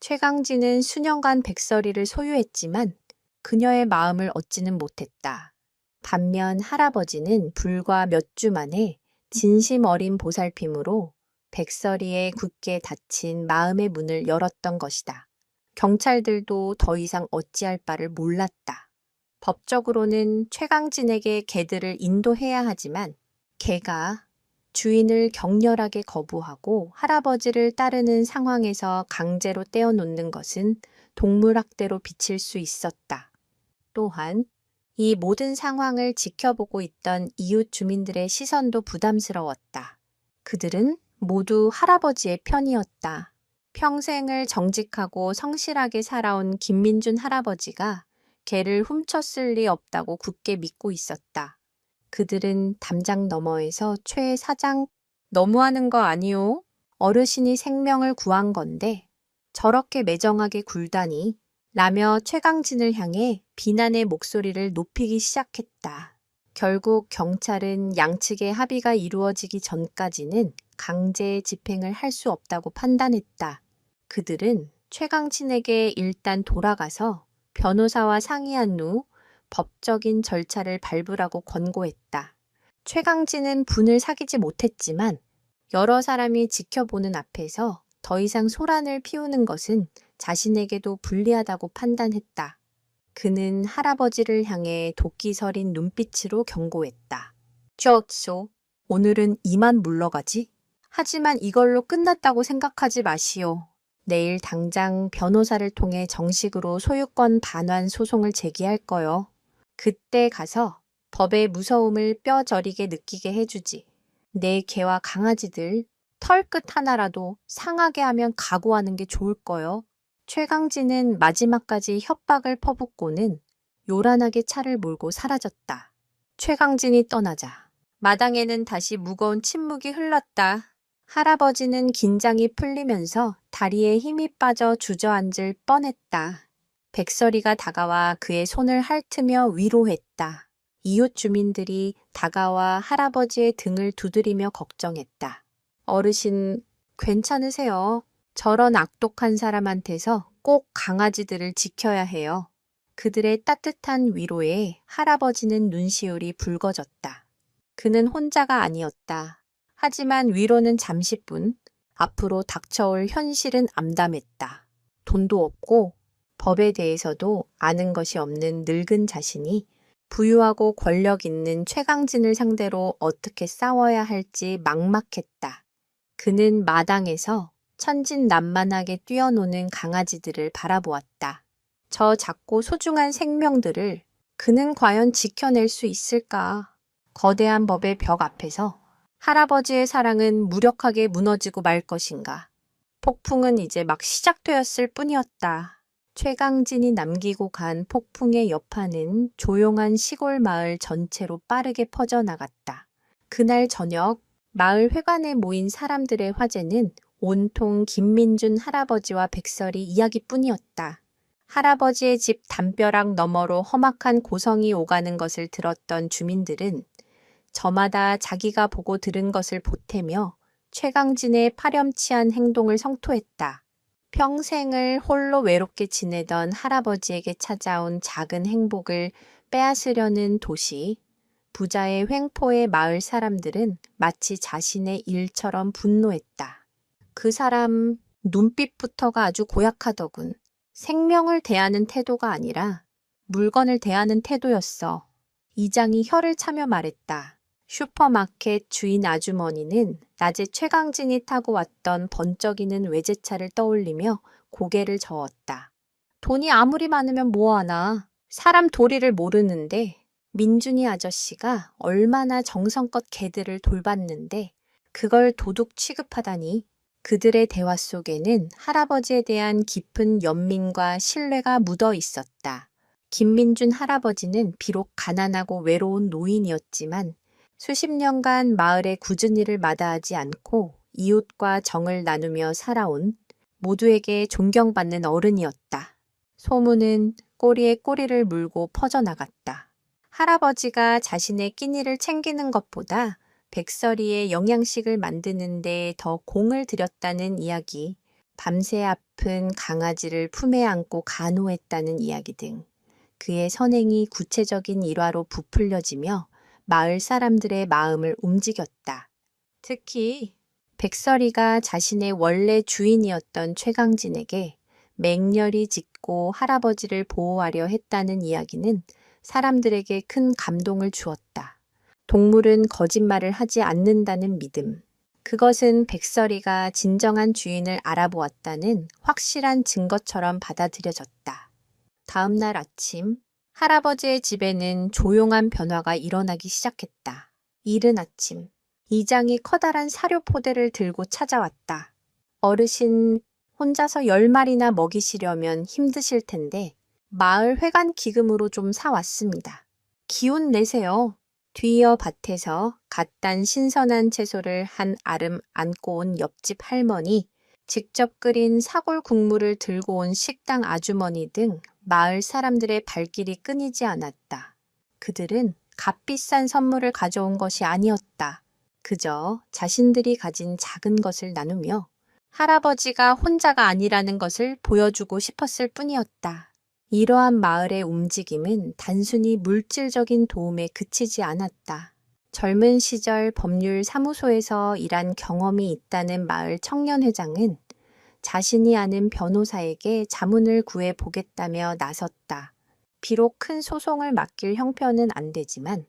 최강진은 수년간 백설이를 소유했지만 그녀의 마음을 얻지는 못했다. 반면 할아버지는 불과 몇 주 만에 진심 어린 보살핌으로 백설이의 굳게 닫힌 마음의 문을 열었던 것이다. 경찰들도 더 이상 어찌할 바를 몰랐다. 법적으로는 최강진에게 개들을 인도해야 하지만 개가 주인을 격렬하게 거부하고 할아버지를 따르는 상황에서 강제로 떼어놓는 것은 동물학대로 비칠 수 있었다. 또한 이 모든 상황을 지켜보고 있던 이웃 주민들의 시선도 부담스러웠다. 그들은 모두 할아버지의 편이었다. 평생을 정직하고 성실하게 살아온 김민준 할아버지가 개를 훔쳤을 리 없다고 굳게 믿고 있었다. 그들은 담장 너머에서 최 사장 너무하는 거 아니오? 어르신이 생명을 구한 건데 저렇게 매정하게 굴다니 라며 최강진을 향해 비난의 목소리를 높이기 시작했다. 결국 경찰은 양측의 합의가 이루어지기 전까지는 강제 집행을 할 수 없다고 판단했다. 그들은 최강진에게 일단 돌아가서 변호사와 상의한 후 법적인 절차를 밟으라고 권고했다. 최강진은 분을 사귀지 못했지만 여러 사람이 지켜보는 앞에서 더 이상 소란을 피우는 것은 자신에게도 불리하다고 판단했다. 그는 할아버지를 향해 도끼 서린 눈빛으로 경고했다. 쩌소, 오늘은 이만 물러가지? 하지만 이걸로 끝났다고 생각하지 마시오. 내일 당장 변호사를 통해 정식으로 소유권 반환 소송을 제기할 거요. 그때 가서 법의 무서움을 뼈저리게 느끼게 해주지. 내 개와 강아지들 털끝 하나라도 상하게 하면 각오하는 게 좋을 거요. 최강진은 마지막까지 협박을 퍼붓고는 요란하게 차를 몰고 사라졌다. 최강진이 떠나자 마당에는 다시 무거운 침묵이 흘렀다. 할아버지는 긴장이 풀리면서 다리에 힘이 빠져 주저앉을 뻔했다. 백설이가 다가와 그의 손을 핥으며 위로했다. 이웃 주민들이 다가와 할아버지의 등을 두드리며 걱정했다. 어르신, 괜찮으세요? 저런 악독한 사람한테서 꼭 강아지들을 지켜야 해요. 그들의 따뜻한 위로에 할아버지는 눈시울이 붉어졌다. 그는 혼자가 아니었다. 하지만 위로는 잠시뿐, 앞으로 닥쳐올 현실은 암담했다. 돈도 없고 법에 대해서도 아는 것이 없는 늙은 자신이 부유하고 권력 있는 최강진을 상대로 어떻게 싸워야 할지 막막했다. 그는 마당에서 천진난만하게 뛰어노는 강아지들을 바라보았다. 저 작고 소중한 생명들을 그는 과연 지켜낼 수 있을까? 거대한 법의 벽 앞에서 할아버지의 사랑은 무력하게 무너지고 말 것인가? 폭풍은 이제 막 시작되었을 뿐이었다. 최강진이 남기고 간 폭풍의 여파는 조용한 시골 마을 전체로 빠르게 퍼져나갔다. 그날 저녁 마을 회관에 모인 사람들의 화제는 온통 김민준 할아버지와 백설이 이야기뿐이었다. 할아버지의 집 담벼락 너머로 험악한 고성이 오가는 것을 들었던 주민들은 저마다 자기가 보고 들은 것을 보태며 최강진의 파렴치한 행동을 성토했다. 평생을 홀로 외롭게 지내던 할아버지에게 찾아온 작은 행복을 빼앗으려는 도시, 부자의 횡포의 마을 사람들은 마치 자신의 일처럼 분노했다. 그 사람 눈빛부터가 아주 고약하더군. 생명을 대하는 태도가 아니라 물건을 대하는 태도였어. 이장이 혀를 차며 말했다. 슈퍼마켓 주인 아주머니는 낮에 최강진이 타고 왔던 번쩍이는 외제차를 떠올리며 고개를 저었다. 돈이 아무리 많으면 뭐하나. 사람 도리를 모르는데 민준이 아저씨가 얼마나 정성껏 개들을 돌봤는데 그걸 도둑 취급하다니. 그들의 대화 속에는 할아버지에 대한 깊은 연민과 신뢰가 묻어 있었다. 김민준 할아버지는 비록 가난하고 외로운 노인이었지만 수십 년간 마을의 굳은 일을 마다하지 않고 이웃과 정을 나누며 살아온 모두에게 존경받는 어른이었다. 소문은 꼬리에 꼬리를 물고 퍼져나갔다. 할아버지가 자신의 끼니를 챙기는 것보다 백설이의 영양식을 만드는 데 더 공을 들였다는 이야기, 밤새 아픈 강아지를 품에 안고 간호했다는 이야기 등 그의 선행이 구체적인 일화로 부풀려지며 마을 사람들의 마음을 움직였다. 특히 백설이가 자신의 원래 주인이었던 최강진에게 맹렬히 짖고 할아버지를 보호하려 했다는 이야기는 사람들에게 큰 감동을 주었다. 동물은 거짓말을 하지 않는다는 믿음. 그것은 백설이가 진정한 주인을 알아보았다는 확실한 증거처럼 받아들여졌다. 다음 날 아침, 할아버지의 집에는 조용한 변화가 일어나기 시작했다. 이른 아침, 이장이 커다란 사료포대를 들고 찾아왔다. 어르신, 혼자서 10마리나 먹이시려면 힘드실 텐데 마을 회관 기금으로 좀 사왔습니다. 기운 내세요. 뒤이어 밭에서 갓 딴 신선한 채소를 한 아름 안고 온 옆집 할머니, 직접 끓인 사골 국물을 들고 온 식당 아주머니 등 마을 사람들의 발길이 끊이지 않았다. 그들은 값비싼 선물을 가져온 것이 아니었다. 그저 자신들이 가진 작은 것을 나누며 할아버지가 혼자가 아니라는 것을 보여주고 싶었을 뿐이었다. 이러한 마을의 움직임은 단순히 물질적인 도움에 그치지 않았다. 젊은 시절 법률 사무소에서 일한 경험이 있다는 마을 청년회장은 자신이 아는 변호사에게 자문을 구해 보겠다며 나섰다. 비록 큰 소송을 맡길 형편은 안 되지만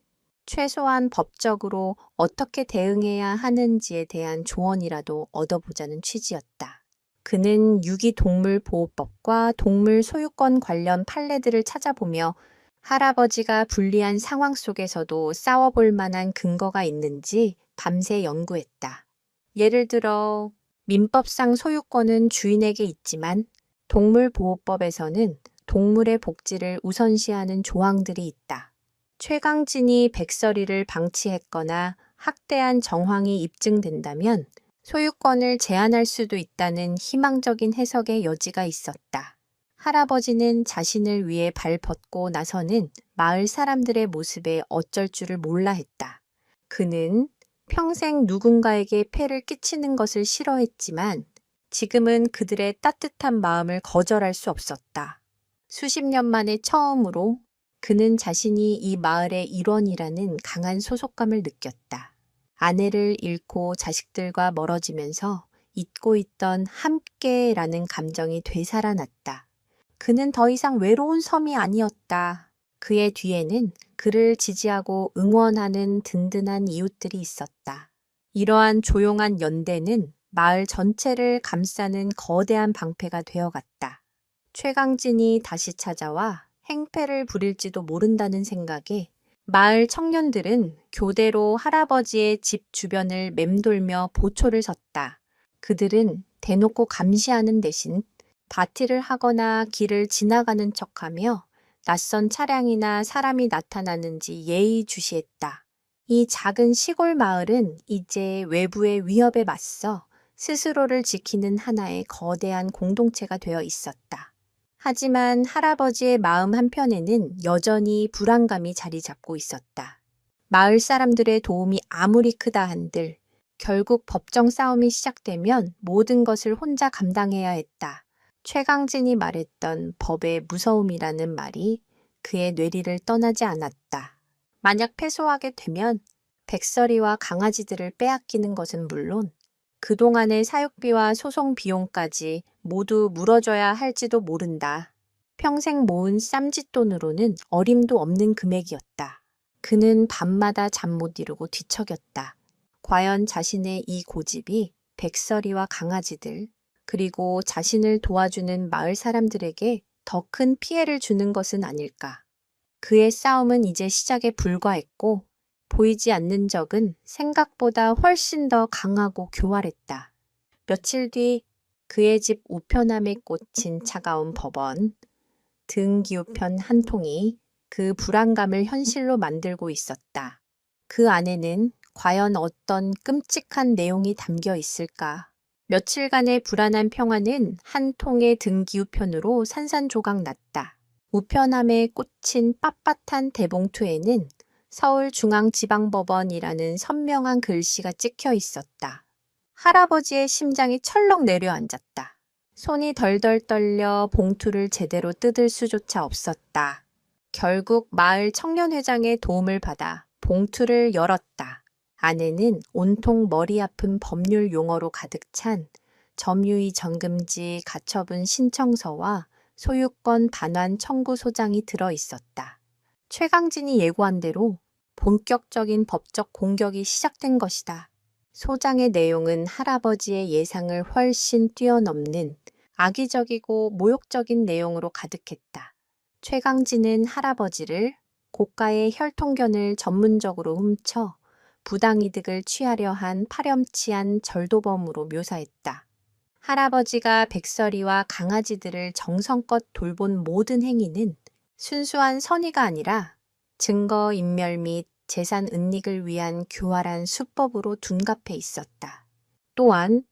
최소한 법적으로 어떻게 대응해야 하는지에 대한 조언이라도 얻어보자는 취지였다. 그는 유기동물보호법과 동물 소유권 관련 판례들을 찾아보며 할아버지가 불리한 상황 속에서도 싸워볼 만한 근거가 있는지 밤새 연구했다. 예를 들어 민법상 소유권은 주인에게 있지만 동물보호법에서는 동물의 복지를 우선시하는 조항들이 있다. 최강진이 백설이를 방치했거나 학대한 정황이 입증된다면 소유권을 제한할 수도 있다는 희망적인 해석의 여지가 있었다. 할아버지는 자신을 위해 발벗고 나서는 마을 사람들의 모습에 어쩔 줄을 몰라 했다. 그는 평생 누군가에게 폐를 끼치는 것을 싫어했지만 지금은 그들의 따뜻한 마음을 거절할 수 없었다. 수십 년 만에 처음으로 그는 자신이 이 마을의 일원이라는 강한 소속감을 느꼈다. 아내를 잃고 자식들과 멀어지면서 잊고 있던 함께라는 감정이 되살아났다. 그는 더 이상 외로운 섬이 아니었다. 그의 뒤에는 그를 지지하고 응원하는 든든한 이웃들이 있었다. 이러한 조용한 연대는 마을 전체를 감싸는 거대한 방패가 되어갔다. 최강진이 다시 찾아와 행패를 부릴지도 모른다는 생각에 마을 청년들은 교대로 할아버지의 집 주변을 맴돌며 보초를 섰다. 그들은 대놓고 감시하는 대신 바티를 하거나 길을 지나가는 척하며 낯선 차량이나 사람이 나타나는지 예의주시했다. 이 작은 시골 마을은 이제 외부의 위협에 맞서 스스로를 지키는 하나의 거대한 공동체가 되어 있었다. 하지만 할아버지의 마음 한편에는 여전히 불안감이 자리 잡고 있었다. 마을 사람들의 도움이 아무리 크다 한들 결국 법정 싸움이 시작되면 모든 것을 혼자 감당해야 했다. 최강진이 말했던 법의 무서움이라는 말이 그의 뇌리를 떠나지 않았다. 만약 패소하게 되면 백설이와 강아지들을 빼앗기는 것은 물론 그동안의 사육비와 소송 비용까지 모두 물어줘야 할지도 모른다. 평생 모은 쌈짓돈으로는 어림도 없는 금액이었다. 그는 밤마다 잠 못 이루고 뒤척였다. 과연 자신의 이 고집이 백설이와 강아지들, 그리고 자신을 도와주는 마을 사람들에게 더 큰 피해를 주는 것은 아닐까. 그의 싸움은 이제 시작에 불과했고 보이지 않는 적은 생각보다 훨씬 더 강하고 교활했다. 며칠 뒤 그의 집 우편함에 꽂힌 차가운 법원, 등기우편 한 통이 그 불안감을 현실로 만들고 있었다. 그 안에는 과연 어떤 끔찍한 내용이 담겨 있을까? 며칠간의 불안한 평화는 한 통의 등기우편으로 산산조각 났다. 우편함에 꽂힌 빳빳한 대봉투에는 서울중앙지방법원이라는 선명한 글씨가 찍혀 있었다. 할아버지의 심장이 철렁 내려앉았다. 손이 덜덜 떨려 봉투를 제대로 뜯을 수조차 없었다. 결국 마을 청년회장의 도움을 받아 봉투를 열었다. 안에는 온통 머리 아픈 법률 용어로 가득 찬 점유의 전금지 가처분 신청서와 소유권 반환 청구 소장이 들어 있었다. 최강진이 예고한 대로 본격적인 법적 공격이 시작된 것이다. 소장의 내용은 할아버지의 예상을 훨씬 뛰어넘는 악의적이고 모욕적인 내용으로 가득했다. 최강진은 할아버지를 고가의 혈통견을 전문적으로 훔쳐 부당이득을 취하려 한 파렴치한 절도범으로 묘사했다. 할아버지가 백설이와 강아지들을 정성껏 돌본 모든 행위는 순수한 선의가 아니라 증거인멸 및 재산 은닉을 위한 교활한 수법으로 둔갑해 있었다. 또한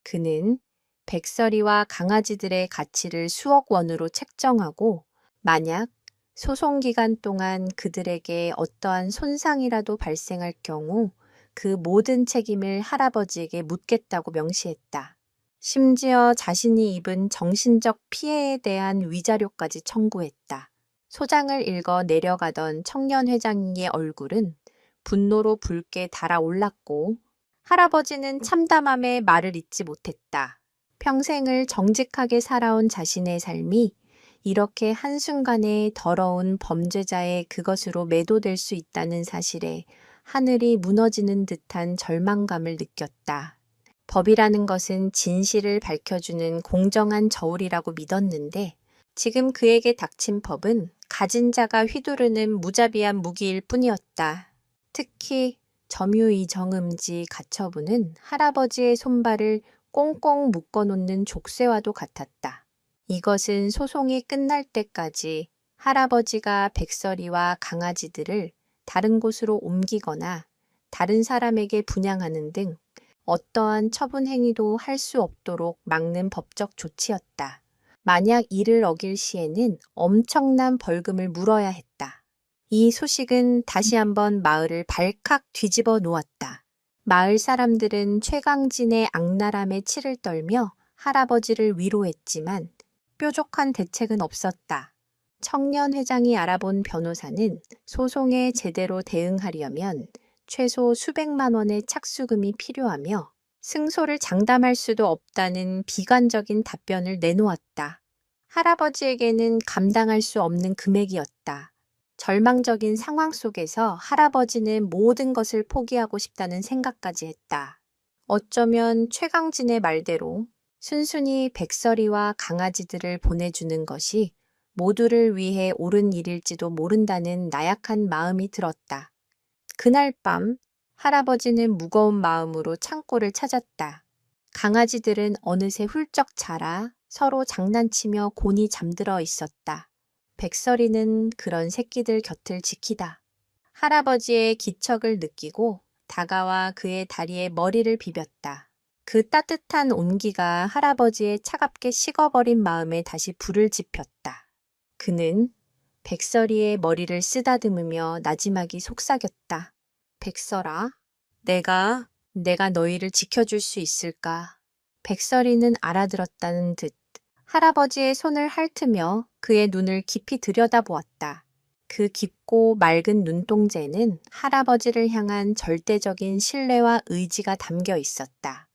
그는 백설이와 강아지들의 가치를 수억 원으로 책정하고 만약 소송 기간 동안 그들에게 어떠한 손상이라도 발생할 경우 그 모든 책임을 할아버지에게 묻겠다고 명시했다. 심지어 자신이 입은 정신적 피해에 대한 위자료까지 청구했다. 소장을 읽어 내려가던 청년회장의 얼굴은 분노로 붉게 달아올랐고 할아버지는 참담함에 말을 잇지 못했다. 평생을 정직하게 살아온 자신의 삶이 이렇게 한순간에 더러운 범죄자의 그것으로 매도될 수 있다는 사실에 하늘이 무너지는 듯한 절망감을 느꼈다. 법이라는 것은 진실을 밝혀주는 공정한 저울이라고 믿었는데 지금 그에게 닥친 법은 가진 자가 휘두르는 무자비한 무기일 뿐이었다. 특히 점유의 정음지 가처분은 할아버지의 손발을 꽁꽁 묶어놓는 족쇄와도 같았다. 이것은 소송이 끝날 때까지 할아버지가 백설이와 강아지들을 다른 곳으로 옮기거나 다른 사람에게 분양하는 등 어떠한 처분 행위도 할 수 없도록 막는 법적 조치였다. 만약 이를 어길 시에는 엄청난 벌금을 물어야 했다. 이 소식은 다시 한번 마을을 발칵 뒤집어 놓았다. 마을 사람들은 최강진의 악랄함에 치를 떨며 할아버지를 위로했지만 뾰족한 대책은 없었다. 청년회장이 알아본 변호사는 소송에 제대로 대응하려면 최소 수백만 원의 착수금이 필요하며 승소를 장담할 수도 없다는 비관적인 답변을 내놓았다. 할아버지에게는 감당할 수 없는 금액이었다. 절망적인 상황 속에서 할아버지는 모든 것을 포기하고 싶다는 생각까지 했다. 어쩌면 최강진의 말대로 순순히 백설이와 강아지들을 보내주는 것이 모두를 위해 옳은 일일지도 모른다는 나약한 마음이 들었다. 그날 밤 할아버지는 무거운 마음으로 창고를 찾았다. 강아지들은 어느새 훌쩍 자라 서로 장난치며 곤히 잠들어 있었다. 백설이는 그런 새끼들 곁을 지키다. 할아버지의 기척을 느끼고 다가와 그의 다리에 머리를 비볐다. 그 따뜻한 온기가 할아버지의 차갑게 식어버린 마음에 다시 불을 지폈다. 그는 백설이의 머리를 쓰다듬으며 나지막이 속삭였다. 백설아, 내가 너희를 지켜줄 수 있을까? 백설이는 알아들었다는 듯 할아버지의 손을 핥으며 그의 눈을 깊이 들여다보았다. 그 깊고 맑은 눈동자에는 할아버지를 향한 절대적인 신뢰와 의지가 담겨 있었다.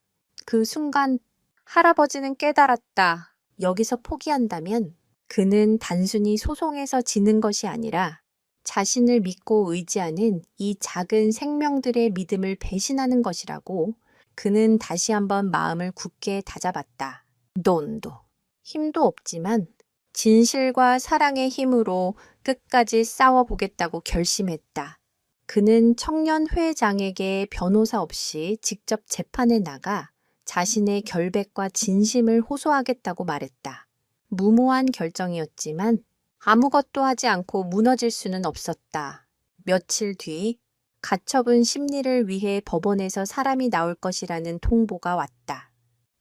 그 순간 할아버지는 깨달았다. 여기서 포기한다면 그는 단순히 소송에서 지는 것이 아니라 자신을 믿고 의지하는 이 작은 생명들의 믿음을 배신하는 것이라고. 그는 다시 한번 마음을 굳게 다잡았다. 논도. 힘도 없지만 진실과 사랑의 힘으로 끝까지 싸워보겠다고 결심했다. 그는 청년회장에게 변호사 없이 직접 재판에 나가 자신의 결백과 진심을 호소하겠다고 말했다. 무모한 결정이었지만 아무것도 하지 않고 무너질 수는 없었다. 며칠 뒤 가처분 심리를 위해 법원에서 사람이 나올 것이라는 통보가 왔다.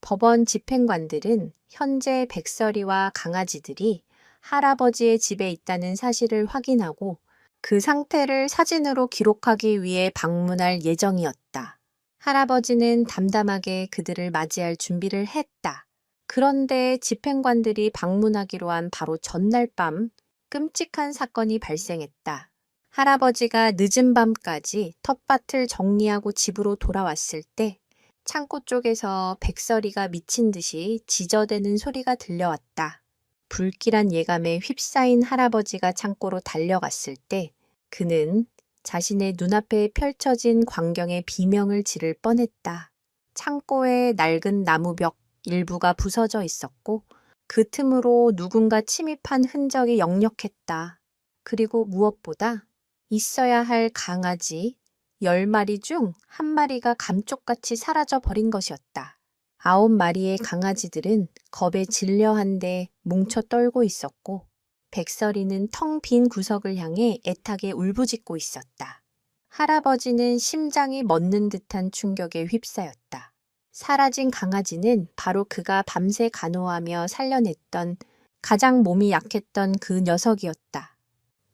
법원 집행관들은 현재 백설이와 강아지들이 할아버지의 집에 있다는 사실을 확인하고 그 상태를 사진으로 기록하기 위해 방문할 예정이었다. 할아버지는 담담하게 그들을 맞이할 준비를 했다. 그런데 집행관들이 방문하기로 한 바로 전날 밤 끔찍한 사건이 발생했다. 할아버지가 늦은 밤까지 텃밭을 정리하고 집으로 돌아왔을 때 창고 쪽에서 백설이가 미친 듯이 지저대는 소리가 들려왔다. 불길한 예감에 휩싸인 할아버지가 창고로 달려갔을 때 그는 자신의 눈앞에 펼쳐진 광경에 비명을 지를 뻔했다. 창고의 낡은 나무벽 일부가 부서져 있었고 그 틈으로 누군가 침입한 흔적이 역력했다. 그리고 무엇보다 있어야 할 강아지 10마리 중 1마리가 감쪽같이 사라져 버린 것이었다. 9마리의 강아지들은 겁에 질려한데 뭉쳐 떨고 있었고 백설이는 텅 빈 구석을 향해 애타게 울부짖고 있었다. 할아버지는 심장이 멎는 듯한 충격에 휩싸였다. 사라진 강아지는 바로 그가 밤새 간호하며 살려냈던 가장 몸이 약했던 그 녀석이었다.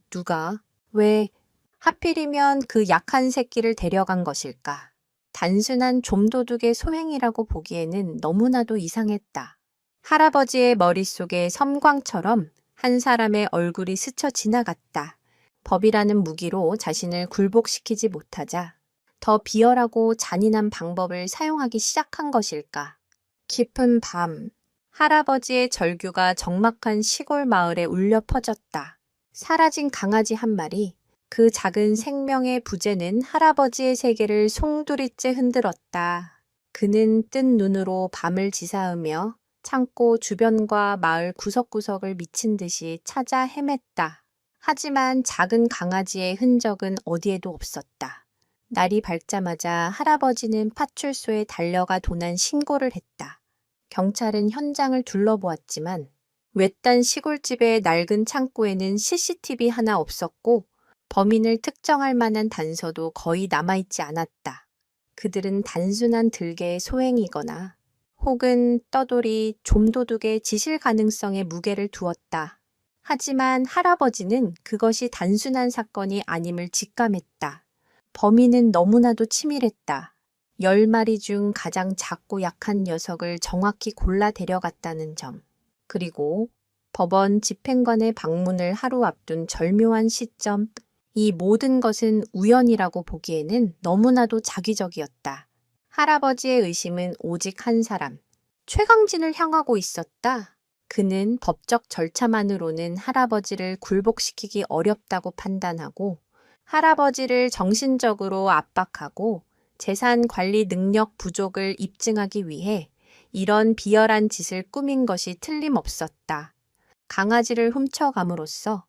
누가, 왜, 하필이면 그 약한 새끼를 데려간 것일까? 단순한 좀도둑의 소행이라고 보기에는 너무나도 이상했다. 할아버지의 머릿속에 섬광처럼 한 사람의 얼굴이 스쳐 지나갔다. 법이라는 무기로 자신을 굴복시키지 못하자 더 비열하고 잔인한 방법을 사용하기 시작한 것일까? 깊은 밤, 할아버지의 절규가 적막한 시골 마을에 울려 퍼졌다. 사라진 강아지 1마리, 그 작은 생명의 부재는 할아버지의 세계를 송두리째 흔들었다. 그는 뜬 눈으로 밤을 지사으며 창고 주변과 마을 구석구석을 미친 듯이 찾아 헤맸다. 하지만 작은 강아지의 흔적은 어디에도 없었다. 날이 밝자마자 할아버지는 파출소에 달려가 도난 신고를 했다. 경찰은 현장을 둘러보았지만 외딴 시골집의 낡은 창고에는 CCTV 하나 없었고 범인을 특정할 만한 단서도 거의 남아있지 않았다. 그들은 단순한 들개의 소행이거나 혹은 떠돌이 좀도둑의 지실 가능성에 무게를 두었다. 하지만 할아버지는 그것이 단순한 사건이 아님을 직감했다. 범인은 너무나도 치밀했다. 10마리 중 가장 작고 약한 녀석을 정확히 골라 데려갔다는 점. 그리고 법원 집행관의 방문을 하루 앞둔 절묘한 시점, 이 모든 것은 우연이라고 보기에는 너무나도 자기적이었다. 할아버지의 의심은 오직 한 사람, 최강진을 향하고 있었다. 그는 법적 절차만으로는 할아버지를 굴복시키기 어렵다고 판단하고 할아버지를 정신적으로 압박하고 재산 관리 능력 부족을 입증하기 위해 이런 비열한 짓을 꾸민 것이 틀림없었다. 강아지를 훔쳐감으로써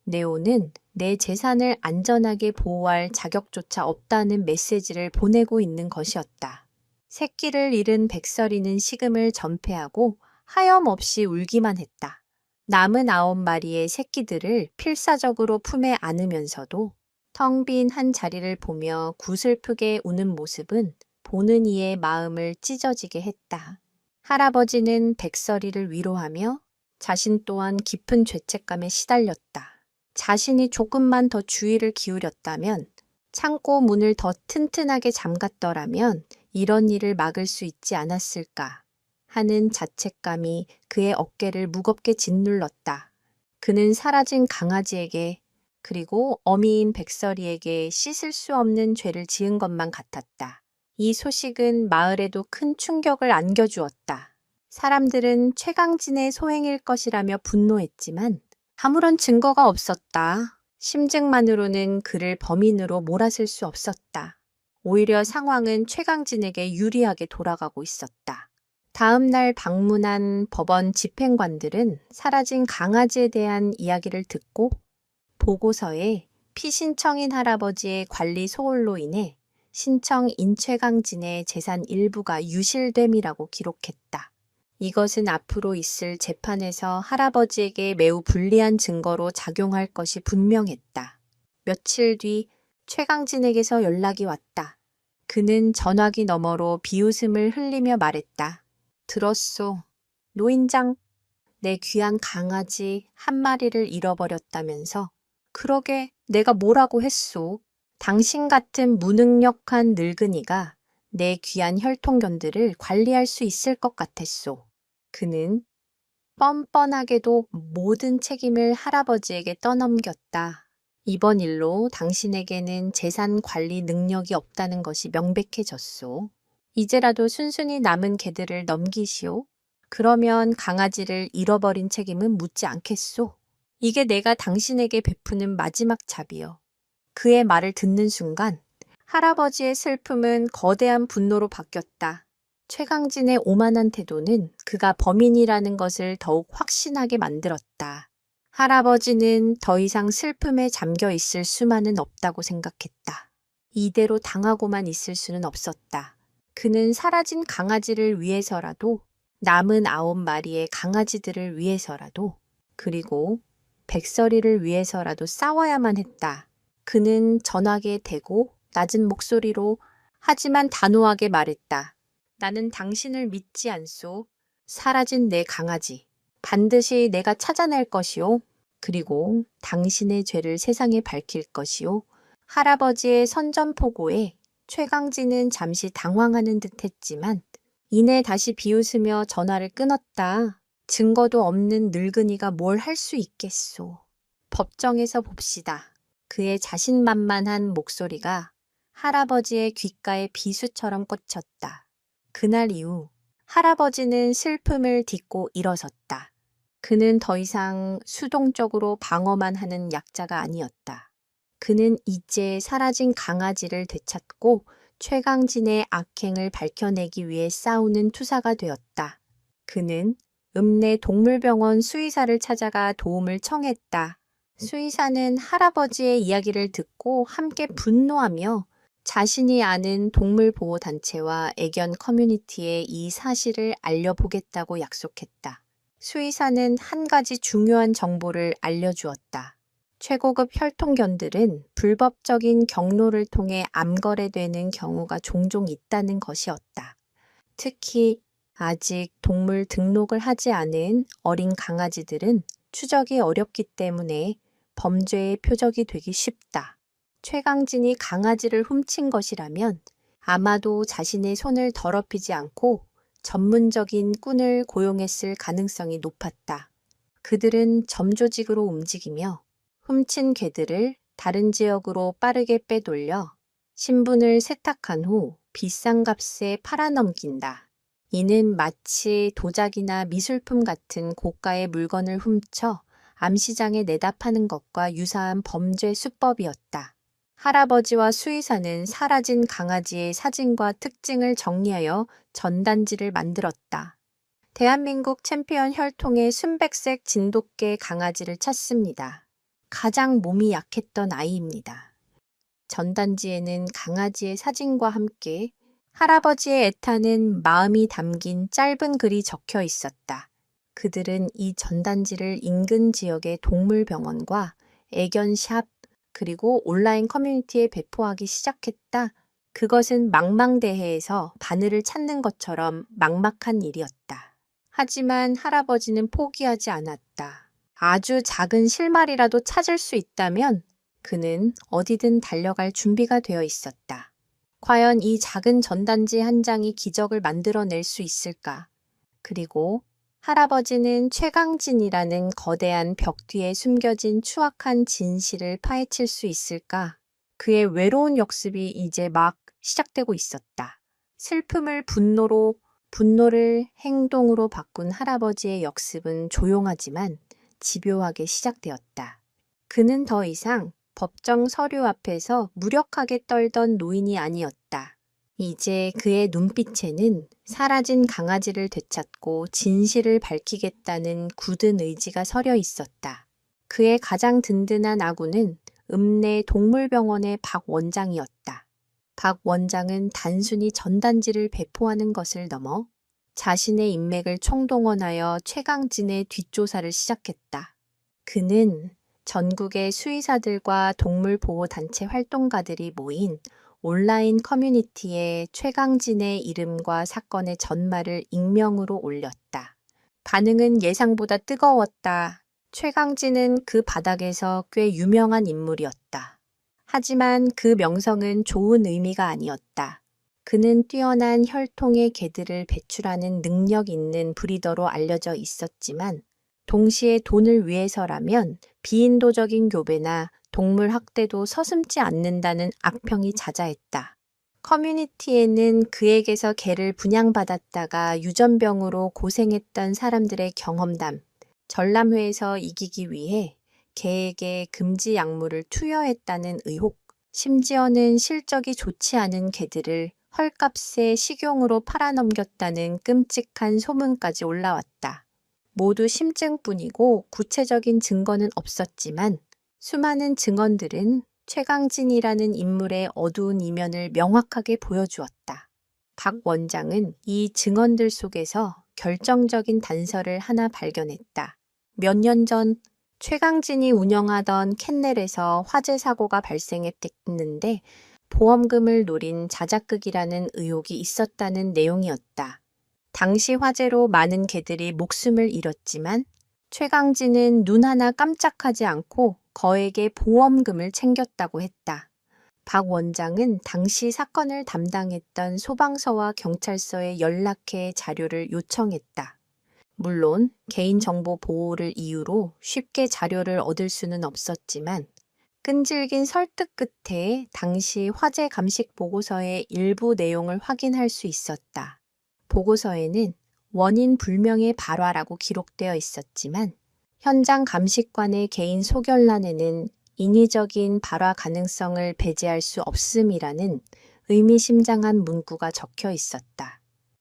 네오는 내 재산을 안전하게 보호할 자격조차 없다는 메시지를 보내고 있는 것이었다. 새끼를 잃은 백설이는 식음을 전폐하고 하염없이 울기만 했다. 남은 9마리의 새끼들을 필사적으로 품에 안으면서도 텅 빈 한 자리를 보며 구슬프게 우는 모습은 보는 이의 마음을 찢어지게 했다. 할아버지는 백설이를 위로하며 자신 또한 깊은 죄책감에 시달렸다. 자신이 조금만 더 주의를 기울였다면, 창고 문을 더 튼튼하게 잠갔더라면 이런 일을 막을 수 있지 않았을까 하는 자책감이 그의 어깨를 무겁게 짓눌렀다. 그는 사라진 강아지에게 그리고 어미인 백설이에게 씻을 수 없는 죄를 지은 것만 같았다. 이 소식은 마을에도 큰 충격을 안겨주었다. 사람들은 최강진의 소행일 것이라며 분노했지만 아무런 증거가 없었다. 심증만으로는 그를 범인으로 몰아설 수 없었다. 오히려 상황은 최강진에게 유리하게 돌아가고 있었다. 다음 날 방문한 법원 집행관들은 사라진 강아지에 대한 이야기를 듣고 보고서에 피신청인 할아버지의 관리 소홀로 인해 신청인 최강진의 재산 일부가 유실됨이라고 기록했다. 이것은 앞으로 있을 재판에서 할아버지에게 매우 불리한 증거로 작용할 것이 분명했다. 며칠 뒤 최강진에게서 연락이 왔다. 그는 전화기 너머로 비웃음을 흘리며 말했다. 들었소. 노인장, 내 귀한 강아지 한 마리를 잃어버렸다면서. 그러게 내가 뭐라고 했소. 당신 같은 무능력한 늙은이가 내 귀한 혈통견들을 관리할 수 있을 것 같았소. 그는 뻔뻔하게도 모든 책임을 할아버지에게 떠넘겼다. 이번 일로 당신에게는 재산 관리 능력이 없다는 것이 명백해졌소. 이제라도 순순히 남은 개들을 넘기시오. 그러면 강아지를 잃어버린 책임은 묻지 않겠소. 이게 내가 당신에게 베푸는 마지막 자비요. 그의 말을 듣는 순간 할아버지의 슬픔은 거대한 분노로 바뀌었다. 최강진의 오만한 태도는 그가 범인이라는 것을 더욱 확신하게 만들었다. 할아버지는 더 이상 슬픔에 잠겨 있을 수만은 없다고 생각했다. 이대로 당하고만 있을 수는 없었다. 그는 사라진 강아지를 위해서라도, 남은 9마리의 강아지들을 위해서라도, 그리고 백설이를 위해서라도 싸워야만 했다. 그는 전화기에 대고 낮은 목소리로 하지만 단호하게 말했다. 나는 당신을 믿지 않소. 사라진 내 강아지. 반드시 내가 찾아낼 것이오. 그리고 당신의 죄를 세상에 밝힐 것이오. 할아버지의 선전포고에 최강진은 잠시 당황하는 듯 했지만 이내 다시 비웃으며 전화를 끊었다. 증거도 없는 늙은이가 뭘 할 수 있겠소. 법정에서 봅시다. 그의 자신만만한 목소리가 할아버지의 귓가에 비수처럼 꽂혔다. 그날 이후 할아버지는 슬픔을 딛고 일어섰다. 그는 더 이상 수동적으로 방어만 하는 약자가 아니었다. 그는 이제 사라진 강아지를 되찾고 최강진의 악행을 밝혀내기 위해 싸우는 투사가 되었다. 그는 읍내 동물병원 수의사를 찾아가 도움을 청했다. 수의사는 할아버지의 이야기를 듣고 함께 분노하며 자신이 아는 동물보호단체와 애견 커뮤니티에 이 사실을 알려보겠다고 약속했다. 수의사는 한 가지 중요한 정보를 알려주었다. 최고급 혈통견들은 불법적인 경로를 통해 암거래되는 경우가 종종 있다는 것이었다. 특히 아직 동물 등록을 하지 않은 어린 강아지들은 추적이 어렵기 때문에 범죄의 표적이 되기 쉽다. 최강진이 강아지를 훔친 것이라면 아마도 자신의 손을 더럽히지 않고 전문적인 꾼을 고용했을 가능성이 높았다. 그들은 점조직으로 움직이며 훔친 개들을 다른 지역으로 빠르게 빼돌려 신분을 세탁한 후 비싼 값에 팔아넘긴다. 이는 마치 도자기나 미술품 같은 고가의 물건을 훔쳐 암시장에 내다 파는 것과 유사한 범죄 수법이었다. 할아버지와 수의사는 사라진 강아지의 사진과 특징을 정리하여 전단지를 만들었다. 대한민국 챔피언 혈통의 순백색 진돗개 강아지를 찾습니다. 가장 몸이 약했던 아이입니다. 전단지에는 강아지의 사진과 함께 할아버지의 애타는 마음이 담긴 짧은 글이 적혀 있었다. 그들은 이 전단지를 인근 지역의 동물병원과 애견샵 그리고 온라인 커뮤니티에 배포하기 시작했다. 그것은 망망대해에서 바늘을 찾는 것처럼 막막한 일이었다. 하지만 할아버지는 포기하지 않았다. 아주 작은 실마리라도 찾을 수 있다면 그는 어디든 달려갈 준비가 되어 있었다. 과연 이 작은 전단지 한 장이 기적을 만들어낼 수 있을까? 그리고 할아버지는 최강진이라는 거대한 벽 뒤에 숨겨진 추악한 진실을 파헤칠 수 있을까? 그의 외로운 역습이 이제 막 시작되고 있었다. 슬픔을 분노로, 분노를 행동으로 바꾼 할아버지의 역습은 조용하지만 집요하게 시작되었다. 그는 더 이상 법정 서류 앞에서 무력하게 떨던 노인이 아니었다. 이제 그의 눈빛에는 사라진 강아지를 되찾고 진실을 밝히겠다는 굳은 의지가 서려 있었다. 그의 가장 든든한 아군은 읍내 동물병원의 박 원장이었다. 박 원장은 단순히 전단지를 배포하는 것을 넘어 자신의 인맥을 총동원하여 최강진의 뒷조사를 시작했다. 그는 전국의 수의사들과 동물보호단체 활동가들이 모인 온라인 커뮤니티에 최강진의 이름과 사건의 전말을 익명으로 올렸다. 반응은 예상보다 뜨거웠다. 최강진은 그 바닥에서 꽤 유명한 인물이었다. 하지만 그 명성은 좋은 의미가 아니었다. 그는 뛰어난 혈통의 개들을 배출하는 능력 있는 브리더로 알려져 있었지만 동시에 돈을 위해서라면 비인도적인 교배나 동물 학대도 서슴지 않는다는 악평이 자자했다. 커뮤니티에는 그에게서 개를 분양받았다가 유전병으로 고생했던 사람들의 경험담, 전람회에서 이기기 위해 개에게 금지 약물을 투여했다는 의혹, 심지어는 실적이 좋지 않은 개들을 헐값에 식용으로 팔아넘겼다는 끔찍한 소문까지 올라왔다. 모두 심증뿐이고 구체적인 증거는 없었지만 수많은 증언들은 최강진이라는 인물의 어두운 이면을 명확하게 보여주었다. 박 원장은 이 증언들 속에서 결정적인 단서를 하나 발견했다. 몇 년 전 최강진이 운영하던 캔넬에서 화재 사고가 발생했는데 보험금을 노린 자작극이라는 의혹이 있었다는 내용이었다. 당시 화재로 많은 개들이 목숨을 잃었지만 최강진은 눈 하나 깜짝하지 않고 거액의 보험금을 챙겼다고 했다. 박 원장은 당시 사건을 담당했던 소방서와 경찰서에 연락해 자료를 요청했다. 물론 개인정보 보호를 이유로 쉽게 자료를 얻을 수는 없었지만 끈질긴 설득 끝에 당시 화재 감식 보고서의 일부 내용을 확인할 수 있었다. 보고서에는 원인 불명의 발화라고 기록되어 있었지만 현장 감식관의 개인 소견란에는 인위적인 발화 가능성을 배제할 수 없음이라는 의미심장한 문구가 적혀 있었다.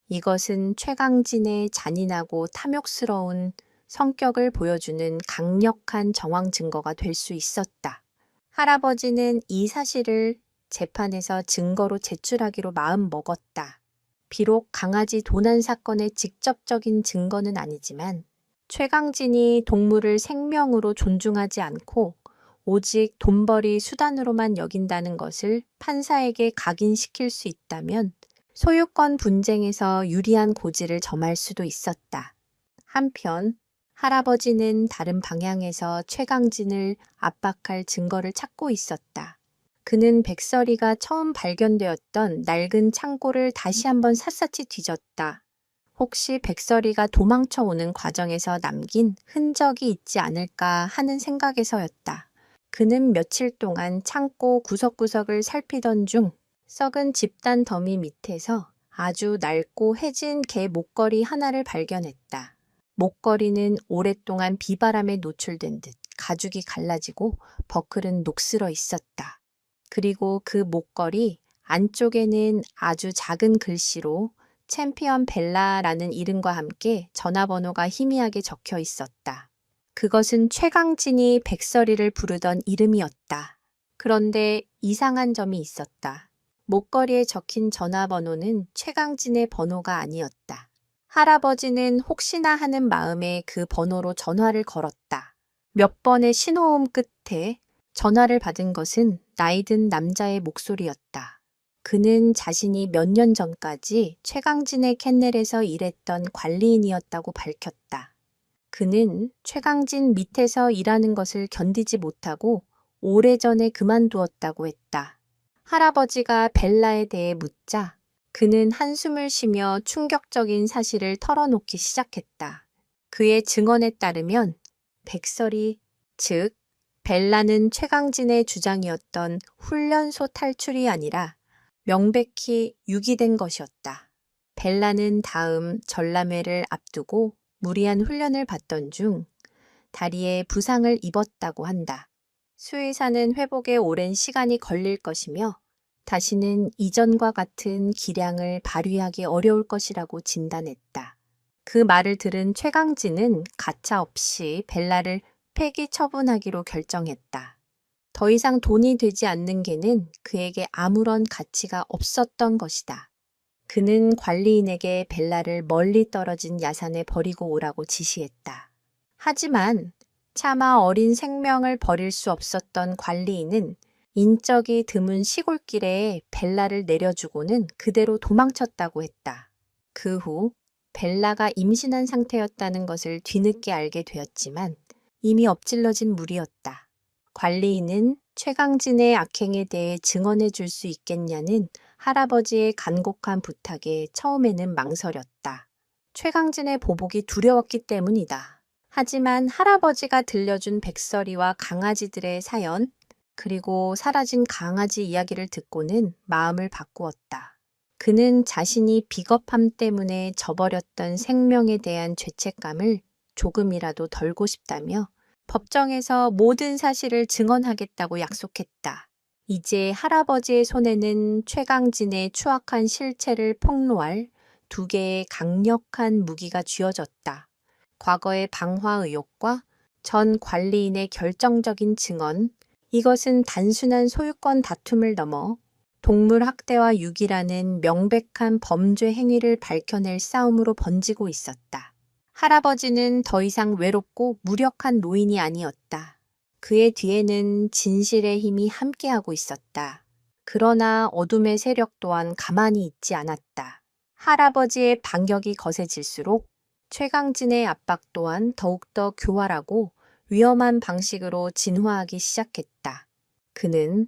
이것은 최강진의 잔인하고 탐욕스러운 성격을 보여주는 강력한 정황 증거가 될 수 있었다. 할아버지는 이 사실을 재판에서 증거로 제출하기로 마음먹었다. 비록 강아지 도난 사건의 직접적인 증거는 아니지만 최강진이 동물을 생명으로 존중하지 않고 오직 돈벌이 수단으로만 여긴다는 것을 판사에게 각인시킬 수 있다면 소유권 분쟁에서 유리한 고지를 점할 수도 있었다. 한편 할아버지는 다른 방향에서 최강진을 압박할 증거를 찾고 있었다. 그는 백설이가 처음 발견되었던 낡은 창고를 다시 한번 샅샅이 뒤졌다. 혹시 백설이가 도망쳐 오는 과정에서 남긴 흔적이 있지 않을까 하는 생각에서였다. 그는 며칠 동안 창고 구석구석을 살피던 중 썩은 집단 더미 밑에서 아주 낡고 해진 개 목걸이 하나를 발견했다. 목걸이는 오랫동안 비바람에 노출된 듯 가죽이 갈라지고 버클은 녹슬어 있었다. 그리고 그 목걸이 안쪽에는 아주 작은 글씨로 챔피언 벨라라는 이름과 함께 전화번호가 희미하게 적혀 있었다. 그것은 최강진이 백설이를 부르던 이름이었다. 그런데 이상한 점이 있었다. 목걸이에 적힌 전화번호는 최강진의 번호가 아니었다. 할아버지는 혹시나 하는 마음에 그 번호로 전화를 걸었다. 몇 번의 신호음 끝에 전화를 받은 것은 나이든 남자의 목소리였다. 그는 자신이 몇 년 전까지 최강진의 캔넬에서 일했던 관리인이었다고 밝혔다. 그는 최강진 밑에서 일하는 것을 견디지 못하고 오래전에 그만두었다고 했다. 할아버지가 벨라에 대해 묻자 그는 한숨을 쉬며 충격적인 사실을 털어놓기 시작했다. 그의 증언에 따르면 백설이, 즉 벨라는 최강진의 주장이었던 훈련소 탈출이 아니라 명백히 유기된 것이었다. 벨라는 다음 전람회를 앞두고 무리한 훈련을 받던 중 다리에 부상을 입었다고 한다. 수의사는 회복에 오랜 시간이 걸릴 것이며 다시는 이전과 같은 기량을 발휘하기 어려울 것이라고 진단했다. 그 말을 들은 최강진은 가차없이 벨라를 폐기 처분하기로 결정했다. 더 이상 돈이 되지 않는 개는 그에게 아무런 가치가 없었던 것이다. 그는 관리인에게 벨라를 멀리 떨어진 야산에 버리고 오라고 지시했다. 하지만 차마 어린 생명을 버릴 수 없었던 관리인은 인적이 드문 시골길에 벨라를 내려주고는 그대로 도망쳤다고 했다. 그 후 벨라가 임신한 상태였다는 것을 뒤늦게 알게 되었지만 이미 엎질러진 물이었다. 관리인은 최강진의 악행에 대해 증언해 줄 수 있겠냐는 할아버지의 간곡한 부탁에 처음에는 망설였다. 최강진의 보복이 두려웠기 때문이다. 하지만 할아버지가 들려준 백설이와 강아지들의 사연, 그리고 사라진 강아지 이야기를 듣고는 마음을 바꾸었다. 그는 자신이 비겁함 때문에 저버렸던 생명에 대한 죄책감을 조금이라도 덜고 싶다며 법정에서 모든 사실을 증언하겠다고 약속했다. 이제 할아버지의 손에는 최강진의 추악한 실체를 폭로할 2개의 강력한 무기가 쥐어졌다. 과거의 방화 의혹과 전 관리인의 결정적인 증언, 이것은 단순한 소유권 다툼을 넘어 동물 학대와 유기라는 명백한 범죄 행위를 밝혀낼 싸움으로 번지고 있었다. 할아버지는 더 이상 외롭고 무력한 노인이 아니었다. 그의 뒤에는 진실의 힘이 함께하고 있었다. 그러나 어둠의 세력 또한 가만히 있지 않았다. 할아버지의 반격이 거세질수록 최강진의 압박 또한 더욱더 교활하고 위험한 방식으로 진화하기 시작했다. 그는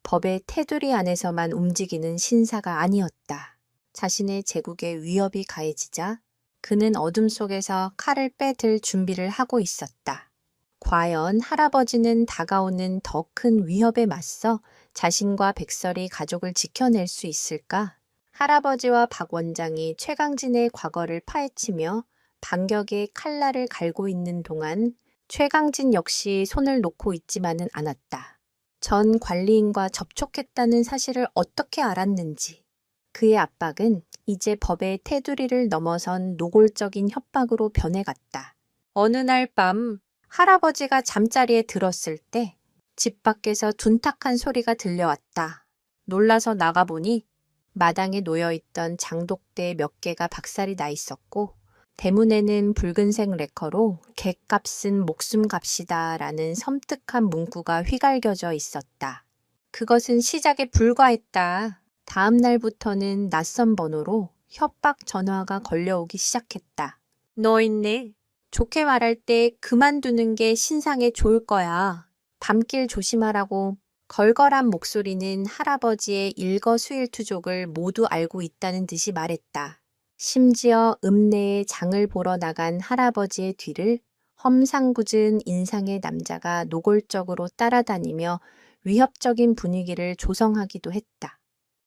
법의 테두리 안에서만 움직이는 신사가 아니었다. 자신의 제국에 위협이 가해지자 그는 어둠 속에서 칼을 빼들 준비를 하고 있었다. 과연 할아버지는 다가오는 더 큰 위협에 맞서 자신과 백설이 가족을 지켜낼 수 있을까? 할아버지와 박 원장이 최강진의 과거를 파헤치며 반격의 칼날을 갈고 있는 동안 최강진 역시 손을 놓고 있지만은 않았다. 전 관리인과 접촉했다는 사실을 어떻게 알았는지, 그의 압박은 이제 법의 테두리를 넘어선 노골적인 협박으로 변해갔다. 어느 날 밤 할아버지가 잠자리에 들었을 때 집 밖에서 둔탁한 소리가 들려왔다. 놀라서 나가보니 마당에 놓여있던 장독대 몇 개가 박살이 나 있었고 대문에는 붉은색 레커로 객값은 목숨값이다 라는 섬뜩한 문구가 휘갈겨져 있었다. 그것은 시작에 불과했다. 다음 날부터는 낯선 번호로 협박 전화가 걸려오기 시작했다. 너 있네. 좋게 말할 때 그만두는 게 신상에 좋을 거야. 밤길 조심하라고. 걸걸한 목소리는 할아버지의 일거수일투족을 모두 알고 있다는 듯이 말했다. 심지어 읍내에 장을 보러 나간 할아버지의 뒤를 험상궂은 인상의 남자가 노골적으로 따라다니며 위협적인 분위기를 조성하기도 했다.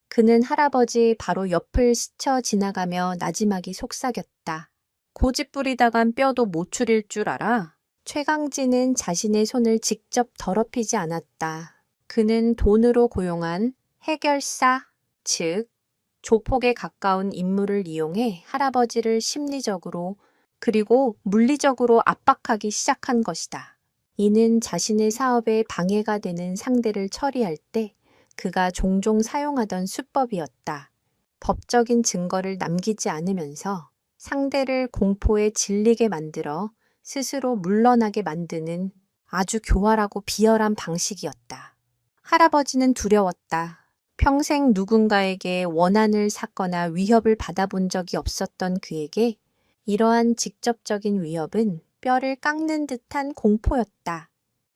그는 할아버지 바로 옆을 스쳐 지나가며 나지막이 속삭였다. 고집 부리다간 뼈도 못 추릴 줄 알아? 최강진은 자신의 손을 직접 더럽히지 않았다. 그는 돈으로 고용한 해결사, 즉 조폭에 가까운 인물을 이용해 할아버지를 심리적으로 그리고 물리적으로 압박하기 시작한 것이다. 이는 자신의 사업에 방해가 되는 상대를 처리할 때 그가 종종 사용하던 수법이었다. 법적인 증거를 남기지 않으면서 상대를 공포에 질리게 만들어 스스로 물러나게 만드는 아주 교활하고 비열한 방식이었다. 할아버지는 두려웠다. 평생 누군가에게 원한을 샀거나 위협을 받아본 적이 없었던 그에게 이러한 직접적인 위협은 뼈를 깎는 듯한 공포였다.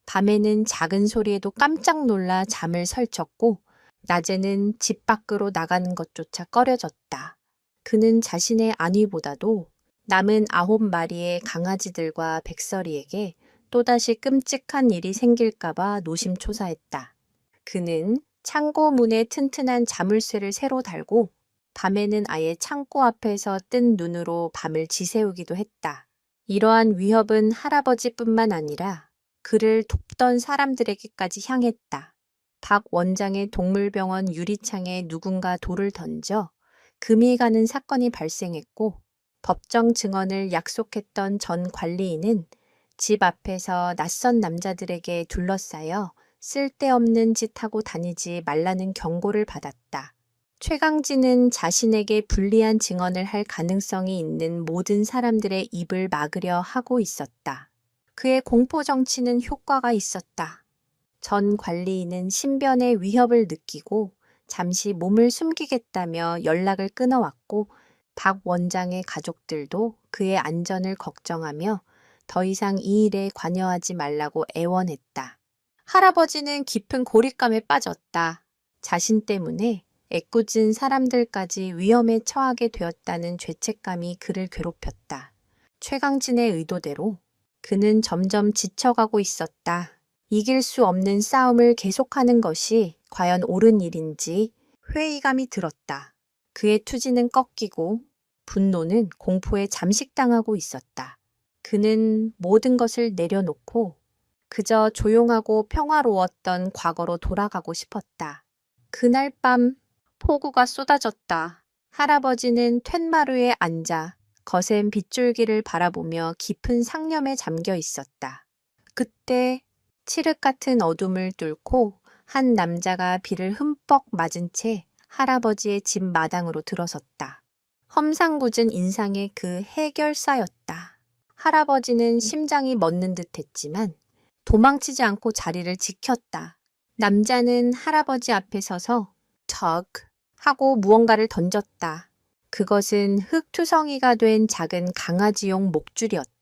밤에는 작은 소리에도 깜짝 놀라 잠을 설쳤고 낮에는 집 밖으로 나가는 것조차 꺼려졌다. 그는 자신의 안위보다도 남은 9마리의 강아지들과 백설이에게 또다시 끔찍한 일이 생길까봐 노심초사했다. 그는 창고 문에 튼튼한 자물쇠를 새로 달고 밤에는 아예 창고 앞에서 뜬 눈으로 밤을 지새우기도 했다. 이러한 위협은 할아버지뿐만 아니라 그를 돕던 사람들에게까지 향했다. 박 원장의 동물병원 유리창에 누군가 돌을 던져 금이 가는 사건이 발생했고 법정 증언을 약속했던 전 관리인은 집 앞에서 낯선 남자들에게 둘러싸여 쓸데없는 짓 하고 다니지 말라는 경고를 받았다. 최강진은 자신에게 불리한 증언을 할 가능성이 있는 모든 사람들의 입을 막으려 하고 있었다. 그의 공포 정치는 효과가 있었다. 전 관리인은 신변의 위협을 느끼고 잠시 몸을 숨기겠다며 연락을 끊어왔고 박 원장의 가족들도 그의 안전을 걱정하며 더 이상 이 일에 관여하지 말라고 애원했다. 할아버지는 깊은 고립감에 빠졌다. 자신 때문에 애꿎은 사람들까지 위험에 처하게 되었다는 죄책감이 그를 괴롭혔다. 최강진의 의도대로 그는 점점 지쳐가고 있었다. 이길 수 없는 싸움을 계속하는 것이 과연 옳은 일인지 회의감이 들었다. 그의 투지는 꺾이고 분노는 공포에 잠식당하고 있었다. 그는 모든 것을 내려놓고 그저 조용하고 평화로웠던 과거로 돌아가고 싶었다. 그날 밤 폭우가 쏟아졌다. 할아버지는 툇마루에 앉아 거센 빗줄기를 바라보며 깊은 상념에 잠겨 있었다. 그때 칠흑 같은 어둠을 뚫고 한 남자가 비를 흠뻑 맞은 채 할아버지의 집 마당으로 들어섰다. 험상궂은 인상의 그 해결사였다. 할아버지는 심장이 멎는 듯 했지만 도망치지 않고 자리를 지켰다. 남자는 할아버지 앞에 서서 턱 하고 무언가를 던졌다. 그것은 흙투성이가 된 작은 강아지용 목줄이었다.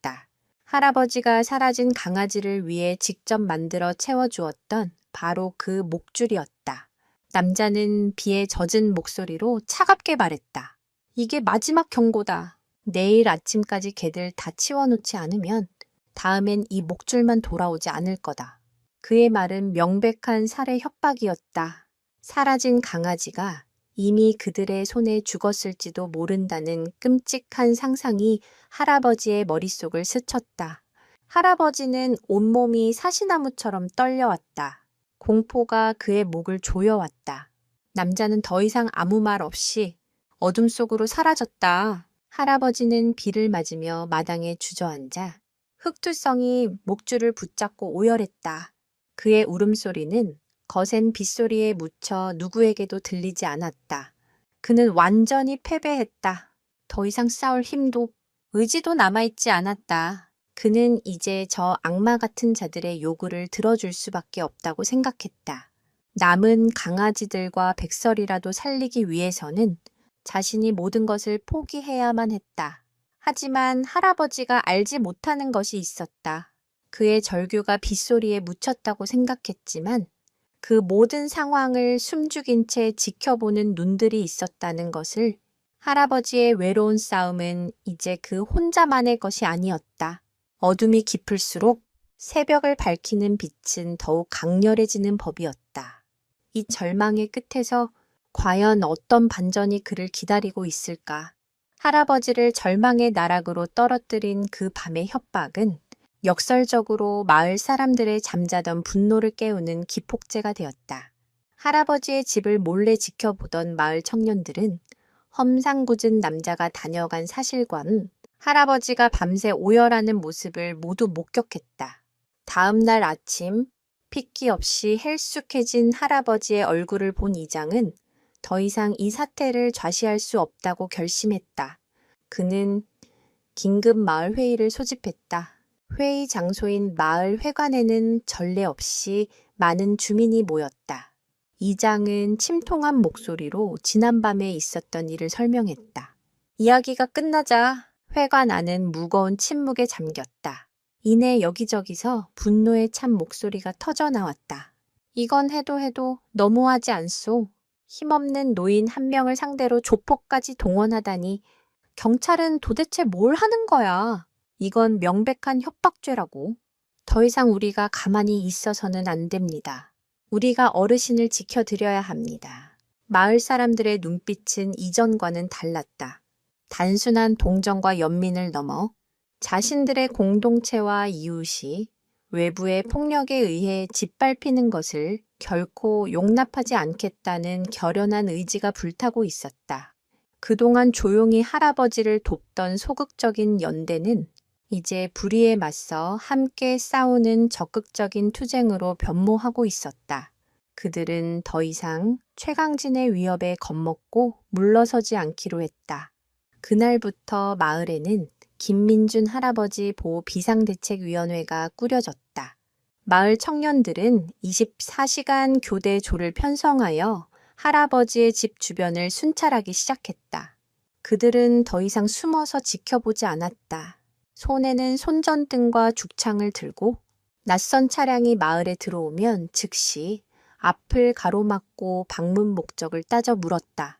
할아버지가 사라진 강아지를 위해 직접 만들어 채워주었던 바로 그 목줄이었다. 남자는 비에 젖은 목소리로 차갑게 말했다. 이게 마지막 경고다. 내일 아침까지 개들 다 치워놓지 않으면 다음엔 이 목줄만 돌아오지 않을 거다. 그의 말은 명백한 살해 협박이었다. 사라진 강아지가 이미 그들의 손에 죽었을지도 모른다는 끔찍한 상상이 할아버지의 머릿속을 스쳤다. 할아버지는 온몸이 사시나무처럼 떨려왔다. 공포가 그의 목을 조여왔다. 남자는 더 이상 아무 말 없이 어둠 속으로 사라졌다. 할아버지는 비를 맞으며 마당에 주저앉아 흙투성이 목줄을 붙잡고 오열했다. 그의 울음소리는 거센 빗소리에 묻혀 누구에게도 들리지 않았다. 그는 완전히 패배했다. 더 이상 싸울 힘도 의지도 남아있지 않았다. 그는 이제 저 악마 같은 자들의 요구를 들어줄 수밖에 없다고 생각했다. 남은 강아지들과 백설이라도 살리기 위해서는 자신이 모든 것을 포기해야만 했다. 하지만 할아버지가 알지 못하는 것이 있었다. 그의 절규가 빗소리에 묻혔다고 생각했지만 그 모든 상황을 숨죽인 채 지켜보는 눈들이 있었다는 것을 할아버지의 외로운 싸움은 이제 그 혼자만의 것이 아니었다. 어둠이 깊을수록 새벽을 밝히는 빛은 더욱 강렬해지는 법이었다. 이 절망의 끝에서 과연 어떤 반전이 그를 기다리고 있을까? 할아버지를 절망의 나락으로 떨어뜨린 그 밤의 협박은 역설적으로 마을 사람들의 잠자던 분노를 깨우는 기폭제가 되었다. 할아버지의 집을 몰래 지켜보던 마을 청년들은 험상궂은 남자가 다녀간 사실과는 할아버지가 밤새 오열하는 모습을 모두 목격했다. 다음 날 아침 핏기 없이 헬쑥해진 할아버지의 얼굴을 본 이장은 더 이상 이 사태를 좌시할 수 없다고 결심했다. 그는 긴급 마을 회의를 소집했다. 회의 장소인 마을 회관에는 전례 없이 많은 주민이 모였다. 이장은 침통한 목소리로 지난밤에 있었던 일을 설명했다. 이야기가 끝나자 회관 안은 무거운 침묵에 잠겼다. 이내 여기저기서 분노에 찬 목소리가 터져 나왔다. 이건 해도 너무하지 않소. 힘없는 노인 한 명을 상대로 조폭까지 동원하다니 경찰은 도대체 뭘 하는 거야? 이건 명백한 협박죄라고. 더 이상 우리가 가만히 있어서는 안 됩니다. 우리가 어르신을 지켜드려야 합니다. 마을 사람들의 눈빛은 이전과는 달랐다. 단순한 동정과 연민을 넘어 자신들의 공동체와 이웃이 외부의 폭력에 의해 짓밟히는 것을 결코 용납하지 않겠다는 결연한 의지가 불타고 있었다. 그동안 조용히 할아버지를 돕던 소극적인 연대는 이제 불의에 맞서 함께 싸우는 적극적인 투쟁으로 변모하고 있었다. 그들은 더 이상 최강진의 위협에 겁먹고 물러서지 않기로 했다. 그날부터 마을에는 김민준 할아버지 보호 비상대책위원회가 꾸려졌다. 마을 청년들은 24시간 교대조를 편성하여 할아버지의 집 주변을 순찰하기 시작했다. 그들은 더 이상 숨어서 지켜보지 않았다. 손에는 손전등과 죽창을 들고 낯선 차량이 마을에 들어오면 즉시 앞을 가로막고 방문 목적을 따져 물었다.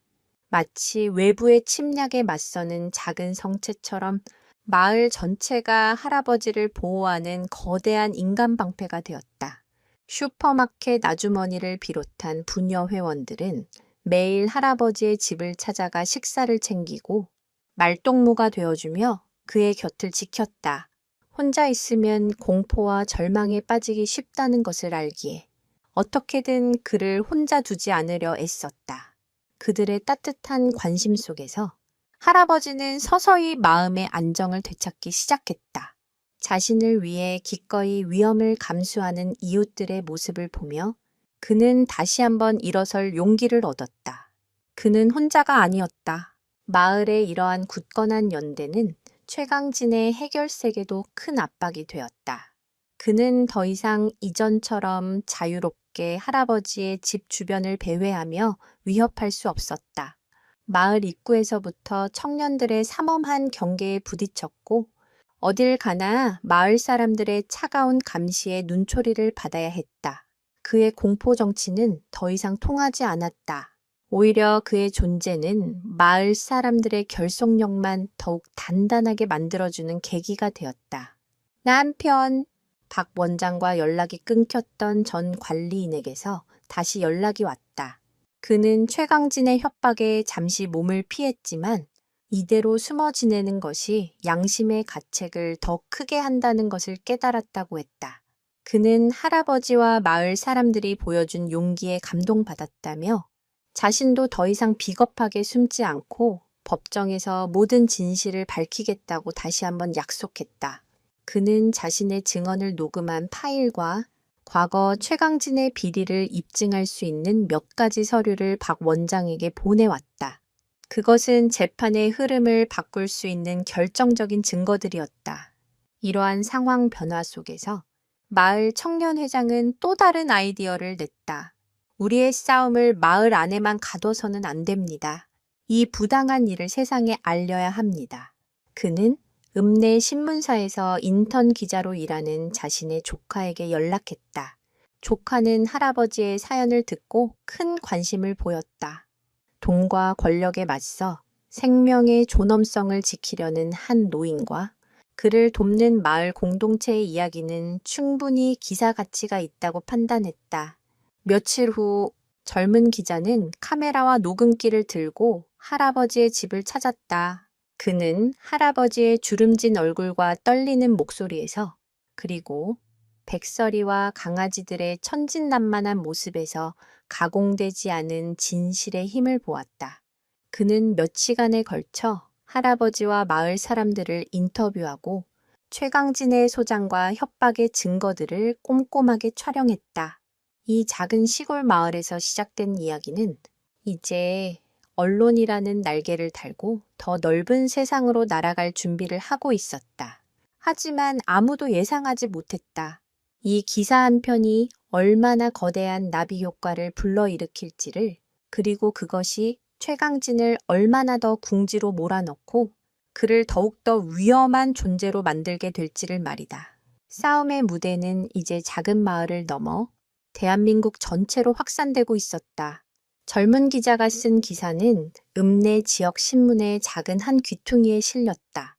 마치 외부의 침략에 맞서는 작은 성체처럼 마을 전체가 할아버지를 보호하는 거대한 인간 방패가 되었다. 슈퍼마켓 아주머니를 비롯한 부녀 회원들은 매일 할아버지의 집을 찾아가 식사를 챙기고 말동무가 되어주며 그의 곁을 지켰다. 혼자 있으면 공포와 절망에 빠지기 쉽다는 것을 알기에 어떻게든 그를 혼자 두지 않으려 애썼다. 그들의 따뜻한 관심 속에서 할아버지는 서서히 마음의 안정을 되찾기 시작했다. 자신을 위해 기꺼이 위험을 감수하는 이웃들의 모습을 보며 그는 다시 한번 일어설 용기를 얻었다. 그는 혼자가 아니었다. 마을의 이러한 굳건한 연대는 최강진의 해결색에도 큰 압박이 되었다. 그는 더 이상 이전처럼 자유롭게 할아버지의 집 주변을 배회하며 위협할 수 없었다. 마을 입구에서부터 청년들의 삼엄한 경계에 부딪혔고 어딜 가나 마을 사람들의 차가운 감시에 눈초리를 받아야 했다. 그의 공포 정치는 더 이상 통하지 않았다. 오히려 그의 존재는 마을 사람들의 결속력만 더욱 단단하게 만들어주는 계기가 되었다. 남편, 박 원장과 연락이 끊겼던 전 관리인에게서 다시 연락이 왔다. 그는 최강진의 협박에 잠시 몸을 피했지만 이대로 숨어 지내는 것이 양심의 가책을 더 크게 한다는 것을 깨달았다고 했다. 그는 할아버지와 마을 사람들이 보여준 용기에 감동받았다며 자신도 더 이상 비겁하게 숨지 않고 법정에서 모든 진실을 밝히겠다고 다시 한번 약속했다. 그는 자신의 증언을 녹음한 파일과 과거 최강진의 비리를 입증할 수 있는 몇 가지 서류를 박 원장에게 보내왔다. 그것은 재판의 흐름을 바꿀 수 있는 결정적인 증거들이었다. 이러한 상황 변화 속에서 마을 청년회장은 또 다른 아이디어를 냈다. 우리의 싸움을 마을 안에만 가둬서는 안 됩니다. 이 부당한 일을 세상에 알려야 합니다. 그는 읍내 신문사에서 인턴 기자로 일하는 자신의 조카에게 연락했다. 조카는 할아버지의 사연을 듣고 큰 관심을 보였다. 돈과 권력에 맞서 생명의 존엄성을 지키려는 한 노인과 그를 돕는 마을 공동체의 이야기는 충분히 기사 가치가 있다고 판단했다. 며칠 후 젊은 기자는 카메라와 녹음기를 들고 할아버지의 집을 찾았다. 그는 할아버지의 주름진 얼굴과 떨리는 목소리에서 그리고 백설이와 강아지들의 천진난만한 모습에서 가공되지 않은 진실의 힘을 보았다. 그는 몇 시간에 걸쳐 할아버지와 마을 사람들을 인터뷰하고 최강진의 소장과 협박의 증거들을 꼼꼼하게 촬영했다. 이 작은 시골 마을에서 시작된 이야기는 이제 언론이라는 날개를 달고 더 넓은 세상으로 날아갈 준비를 하고 있었다. 하지만 아무도 예상하지 못했다. 이 기사 한 편이 얼마나 거대한 나비 효과를 불러일으킬지를, 그리고 그것이 최강진을 얼마나 더 궁지로 몰아넣고 그를 더욱더 위험한 존재로 만들게 될지를 말이다. 싸움의 무대는 이제 작은 마을을 넘어 대한민국 전체로 확산되고 있었다. 젊은 기자가 쓴 기사는 읍내 지역 신문의 작은 한 귀퉁이에 실렸다.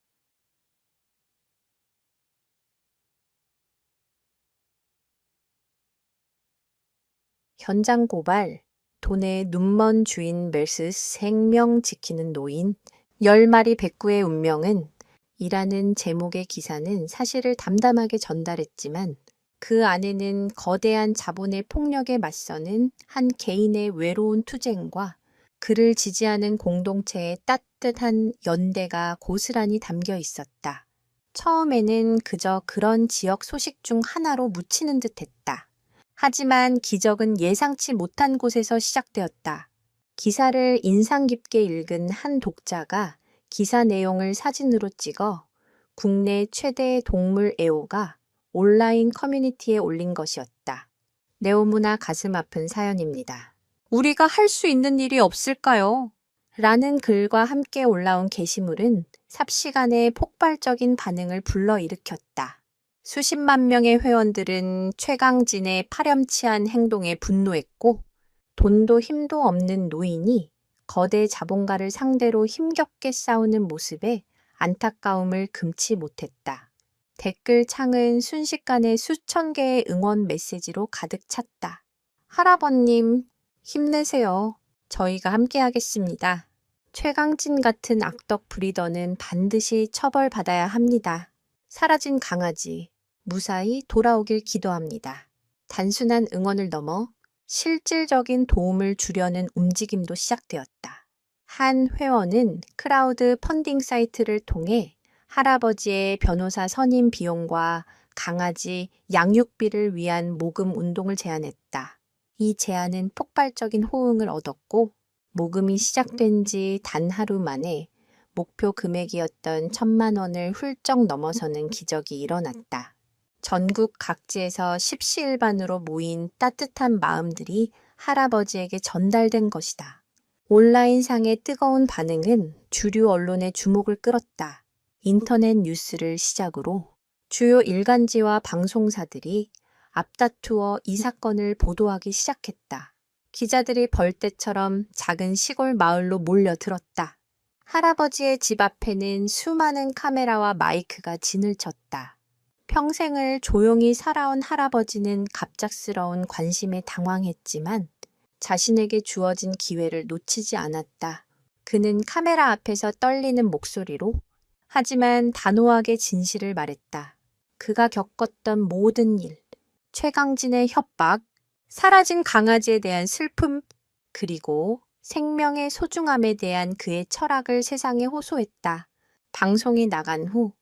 현장 고발, 돈의 눈먼 주인 vs 생명 지키는 노인, 10마리 백구의 운명은 이라는 제목의 기사는 사실을 담담하게 전달했지만 그 안에는 거대한 자본의 폭력에 맞서는 한 개인의 외로운 투쟁과 그를 지지하는 공동체의 따뜻한 연대가 고스란히 담겨 있었다. 처음에는 그저 그런 지역 소식 중 하나로 묻히는 듯했다. 하지만 기적은 예상치 못한 곳에서 시작되었다. 기사를 인상 깊게 읽은 한 독자가 기사 내용을 사진으로 찍어 국내 최대의 동물 애호가 온라인 커뮤니티에 올린 것이었다. 네오무나 가슴 아픈 사연입니다. 우리가 할 수 있는 일이 없을까요? 라는 글과 함께 올라온 게시물은 삽시간에 폭발적인 반응을 불러일으켰다. 수십만 명의 회원들은 최강진의 파렴치한 행동에 분노했고 돈도 힘도 없는 노인이 거대 자본가를 상대로 힘겹게 싸우는 모습에 안타까움을 금치 못했다. 댓글 창은 순식간에 수천 개의 응원 메시지로 가득 찼다. 할아버님, 힘내세요. 저희가 함께 하겠습니다. 최강진 같은 악덕 브리더는 반드시 처벌받아야 합니다. 사라진 강아지, 무사히 돌아오길 기도합니다. 단순한 응원을 넘어 실질적인 도움을 주려는 움직임도 시작되었다. 한 회원은 크라우드 펀딩 사이트를 통해 할아버지의 변호사 선임 비용과 강아지 양육비를 위한 모금 운동을 제안했다. 이 제안은 폭발적인 호응을 얻었고 모금이 시작된 지 단 하루 만에 목표 금액이었던 1,000만 원을 훌쩍 넘어서는 기적이 일어났다. 전국 각지에서 십시일반으로 모인 따뜻한 마음들이 할아버지에게 전달된 것이다. 온라인상의 뜨거운 반응은 주류 언론의 주목을 끌었다. 인터넷 뉴스를 시작으로 주요 일간지와 방송사들이 앞다투어 이 사건을 보도하기 시작했다. 기자들이 벌떼처럼 작은 시골 마을로 몰려들었다. 할아버지의 집 앞에는 수많은 카메라와 마이크가 진을 쳤다. 평생을 조용히 살아온 할아버지는 갑작스러운 관심에 당황했지만 자신에게 주어진 기회를 놓치지 않았다. 그는 카메라 앞에서 떨리는 목소리로 하지만 단호하게 진실을 말했다. 그가 겪었던 모든 일, 최강진의 협박, 사라진 강아지에 대한 슬픔, 그리고 생명의 소중함에 대한 그의 철학을 세상에 호소했다. 방송이 나간 후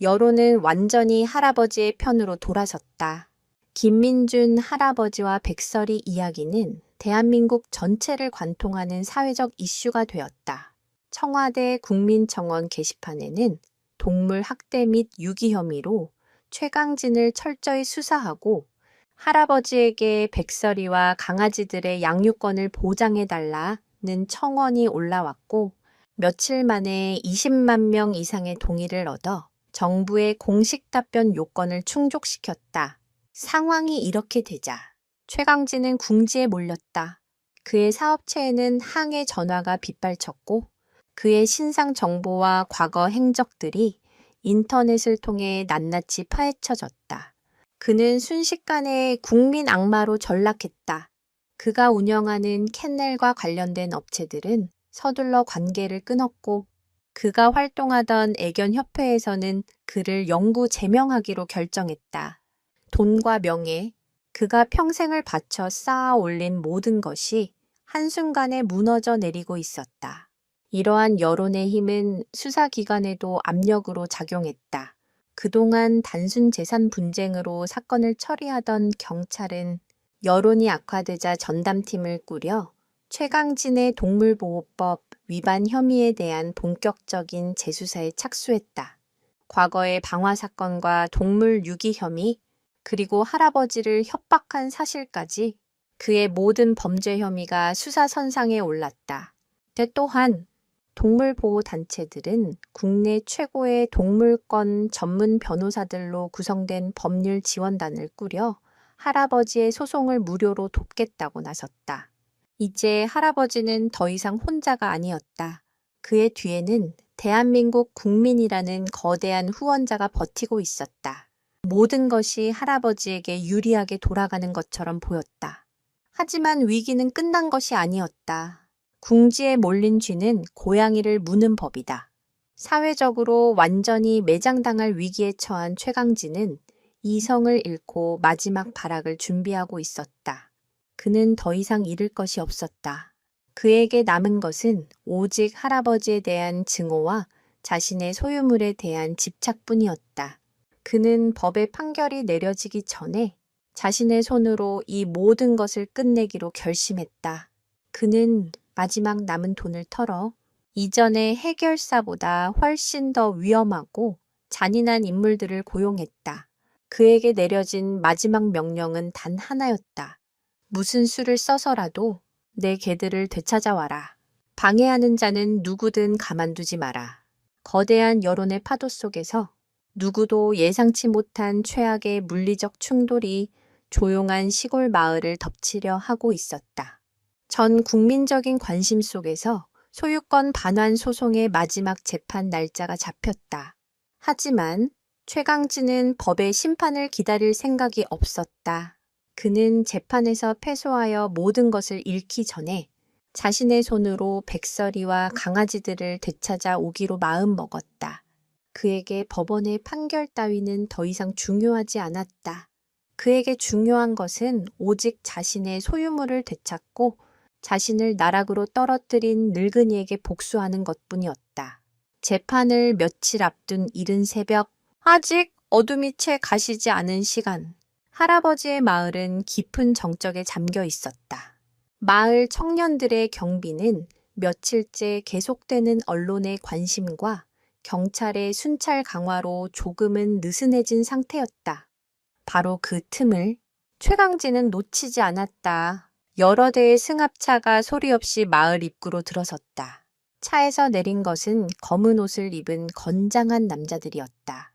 여론은 완전히 할아버지의 편으로 돌아섰다. 김민준 할아버지와 백설이 이야기는 대한민국 전체를 관통하는 사회적 이슈가 되었다. 청와대 국민청원 게시판에는 동물 학대 및 유기 혐의로 최강진을 철저히 수사하고 할아버지에게 백설이와 강아지들의 양육권을 보장해달라는 청원이 올라왔고 며칠 만에 20만 명 이상의 동의를 얻어 정부의 공식 답변 요건을 충족시켰다. 상황이 이렇게 되자 최강진은 궁지에 몰렸다. 그의 사업체에는 항해 전화가 빗발쳤고 그의 신상 정보와 과거 행적들이 인터넷을 통해 낱낱이 파헤쳐졌다. 그는 순식간에 국민 악마로 전락했다. 그가 운영하는 캔넬과 관련된 업체들은 서둘러 관계를 끊었고 그가 활동하던 애견협회에서는 그를 영구 제명하기로 결정했다. 돈과 명예, 그가 평생을 바쳐 쌓아 올린 모든 것이 한순간에 무너져 내리고 있었다. 이러한 여론의 힘은 수사기관에도 압력으로 작용했다. 그동안 단순 재산 분쟁으로 사건을 처리하던 경찰은 여론이 악화되자 전담팀을 꾸려 최강진의 동물보호법 위반 혐의에 대한 본격적인 재수사에 착수했다. 과거의 방화 사건과 동물 유기 혐의, 그리고 할아버지를 협박한 사실까지 그의 모든 범죄 혐의가 수사선상에 올랐다. 또한 동물보호단체들은 국내 최고의 동물권 전문 변호사들로 구성된 법률 지원단을 꾸려 할아버지의 소송을 무료로 돕겠다고 나섰다. 이제 할아버지는 더 이상 혼자가 아니었다. 그의 뒤에는 대한민국 국민이라는 거대한 후원자가 버티고 있었다. 모든 것이 할아버지에게 유리하게 돌아가는 것처럼 보였다. 하지만 위기는 끝난 것이 아니었다. 궁지에 몰린 쥐는 고양이를 무는 법이다. 사회적으로 완전히 매장당할 위기에 처한 최강진은 이성을 잃고 마지막 발악을 준비하고 있었다. 그는 더 이상 잃을 것이 없었다. 그에게 남은 것은 오직 할아버지에 대한 증오와 자신의 소유물에 대한 집착뿐이었다. 그는 법의 판결이 내려지기 전에 자신의 손으로 이 모든 것을 끝내기로 결심했다. 그는 마지막 남은 돈을 털어 이전의 해결사보다 훨씬 더 위험하고 잔인한 인물들을 고용했다. 그에게 내려진 마지막 명령은 단 하나였다. 무슨 수를 써서라도 내 개들을 되찾아와라. 방해하는 자는 누구든 가만두지 마라. 거대한 여론의 파도 속에서 누구도 예상치 못한 최악의 물리적 충돌이 조용한 시골 마을을 덮치려 하고 있었다. 전 국민적인 관심 속에서 소유권 반환 소송의 마지막 재판 날짜가 잡혔다. 하지만 최강진은 법의 심판을 기다릴 생각이 없었다. 그는 재판에서 패소하여 모든 것을 잃기 전에 자신의 손으로 백설이와 강아지들을 되찾아 오기로 마음먹었다. 그에게 법원의 판결 따위는 더 이상 중요하지 않았다. 그에게 중요한 것은 오직 자신의 소유물을 되찾고 자신을 나락으로 떨어뜨린 늙은이에게 복수하는 것뿐이었다. 재판을 며칠 앞둔 이른 새벽, 아직 어둠이 채 가시지 않은 시간, 할아버지의 마을은 깊은 정적에 잠겨 있었다. 마을 청년들의 경비는 며칠째 계속되는 언론의 관심과 경찰의 순찰 강화로 조금은 느슨해진 상태였다. 바로 그 틈을 최강진은 놓치지 않았다. 여러 대의 승합차가 소리 없이 마을 입구로 들어섰다. 차에서 내린 것은 검은 옷을 입은 건장한 남자들이었다.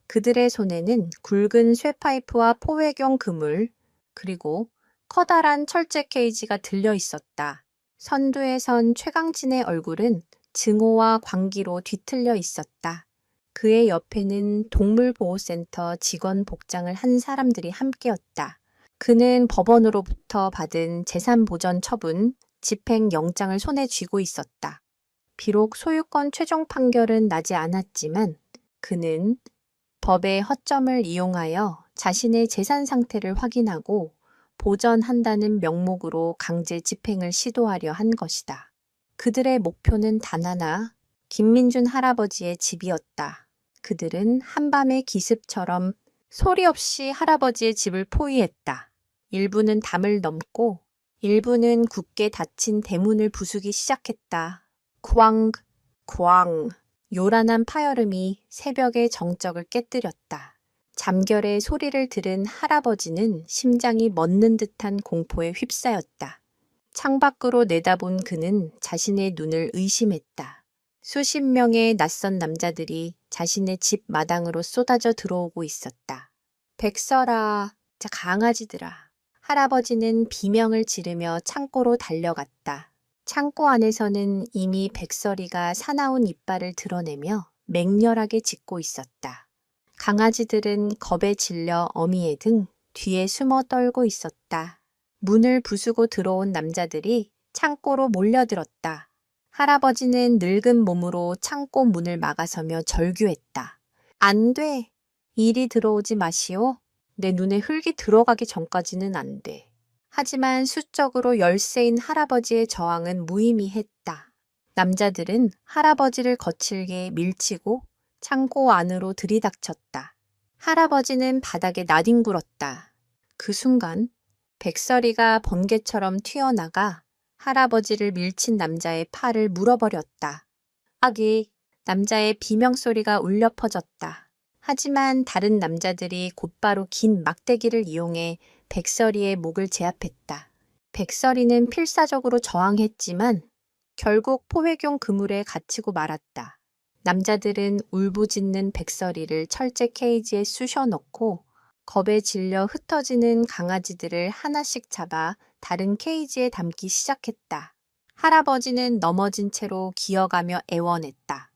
그들의 손에는 굵은 쇠파이프와 포획용 그물, 그리고 커다란 철제 케이지가 들려 있었다. 선두에 선 최강진의 얼굴은 증오와 광기로 뒤틀려 있었다. 그의 옆에는 동물보호센터 직원 복장을 한 사람들이 함께였다. 그는 법원으로부터 받은 재산보전 처분, 집행영장을 손에 쥐고 있었다. 비록 소유권 최종 판결은 나지 않았지만 그는 법의 허점을 이용하여 자신의 재산 상태를 확인하고 보전한다는 명목으로 강제 집행을 시도하려 한 것이다. 그들의 목표는 단 하나, 김민준 할아버지의 집이었다. 그들은 한밤의 기습처럼 소리 없이 할아버지의 집을 포위했다. 일부는 담을 넘고 일부는 굳게 닫힌 대문을 부수기 시작했다. 쾅, 쾅. 요란한 파열음이 새벽의 정적을 깨뜨렸다. 잠결의 소리를 들은 할아버지는 심장이 멎는 듯한 공포에 휩싸였다. 창밖으로 내다본 그는 자신의 눈을 의심했다. 수십 명의 낯선 남자들이 자신의 집 마당으로 쏟아져 들어오고 있었다. 백설아, 자 강아지들아. 할아버지는 비명을 지르며 창고로 달려갔다. 창고 안에서는 이미 백설이가 사나운 이빨을 드러내며 맹렬하게 짖고 있었다. 강아지들은 겁에 질려 어미의 등 뒤에 숨어 떨고 있었다. 문을 부수고 들어온 남자들이 창고로 몰려들었다. 할아버지는 늙은 몸으로 창고 문을 막아서며 절규했다. 안 돼. 이리 들어오지 마시오. 내 눈에 흙이 들어가기 전까지는 안 돼. 하지만 수적으로 열세인 할아버지의 저항은 무의미했다. 남자들은 할아버지를 거칠게 밀치고 창고 안으로 들이닥쳤다. 할아버지는 바닥에 나뒹굴었다. 그 순간 백설이가 번개처럼 튀어나가 할아버지를 밀친 남자의 팔을 물어버렸다. 아기, 남자의 비명소리가 울려 퍼졌다. 하지만 다른 남자들이 곧바로 긴 막대기를 이용해 백설이의 목을 제압했다. 백설이는 필사적으로 저항했지만 결국 포획용 그물에 갇히고 말았다. 남자들은 울부짖는 백설이를 철제 케이지에 쑤셔 넣고 겁에 질려 흩어지는 강아지들을 하나씩 잡아 다른 케이지에 담기 시작했다. 할아버지는 넘어진 채로 기어가며 애원했다.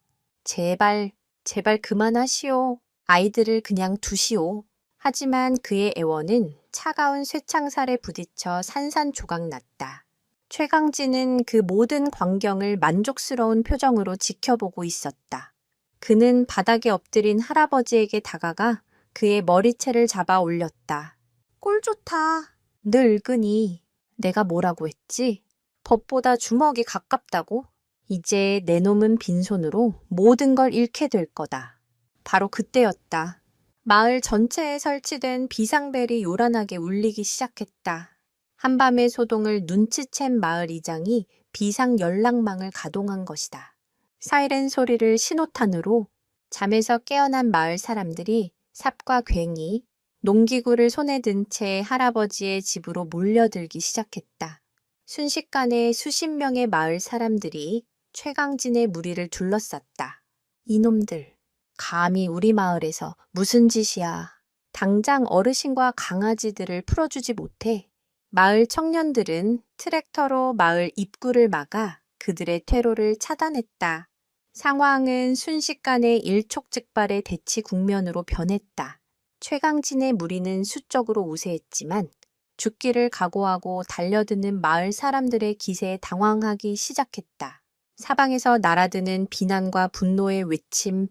제발, 제발 그만하시오. 아이들을 그냥 두시오. 하지만 그의 애원은 차가운 쇠창살에 부딪혀 산산조각 났다. 최강진은 그 모든 광경을 만족스러운 표정으로 지켜보고 있었다. 그는 바닥에 엎드린 할아버지에게 다가가 그의 머리채를 잡아 올렸다. 꼴 좋다. 늙은이. 내가 뭐라고 했지? 법보다 주먹이 가깝다고? 이제 내 놈은 빈손으로 모든 걸 잃게 될 거다. 바로 그때였다. 마을 전체에 설치된 비상벨이 요란하게 울리기 시작했다. 한밤의 소동을 눈치챈 마을 이장이 비상 연락망을 가동한 것이다. 사이렌 소리를 신호탄으로 잠에서 깨어난 마을 사람들이 삽과 괭이, 농기구를 손에 든 채 할아버지의 집으로 몰려들기 시작했다. 순식간에 수십 명의 마을 사람들이 최강진의 무리를 둘러쌌다. 이놈들, 감히 우리 마을에서 무슨 짓이야. 당장 어르신과 강아지들을 풀어주지 못해 마을 청년들은 트랙터로 마을 입구를 막아 그들의 퇴로를 차단했다. 상황은 순식간에 일촉즉발의 대치 국면으로 변했다. 최강진의 무리는 수적으로 우세했지만 죽기를 각오하고 달려드는 마을 사람들의 기세에 당황하기 시작했다. 사방에서 날아드는 비난과 분노의 외침,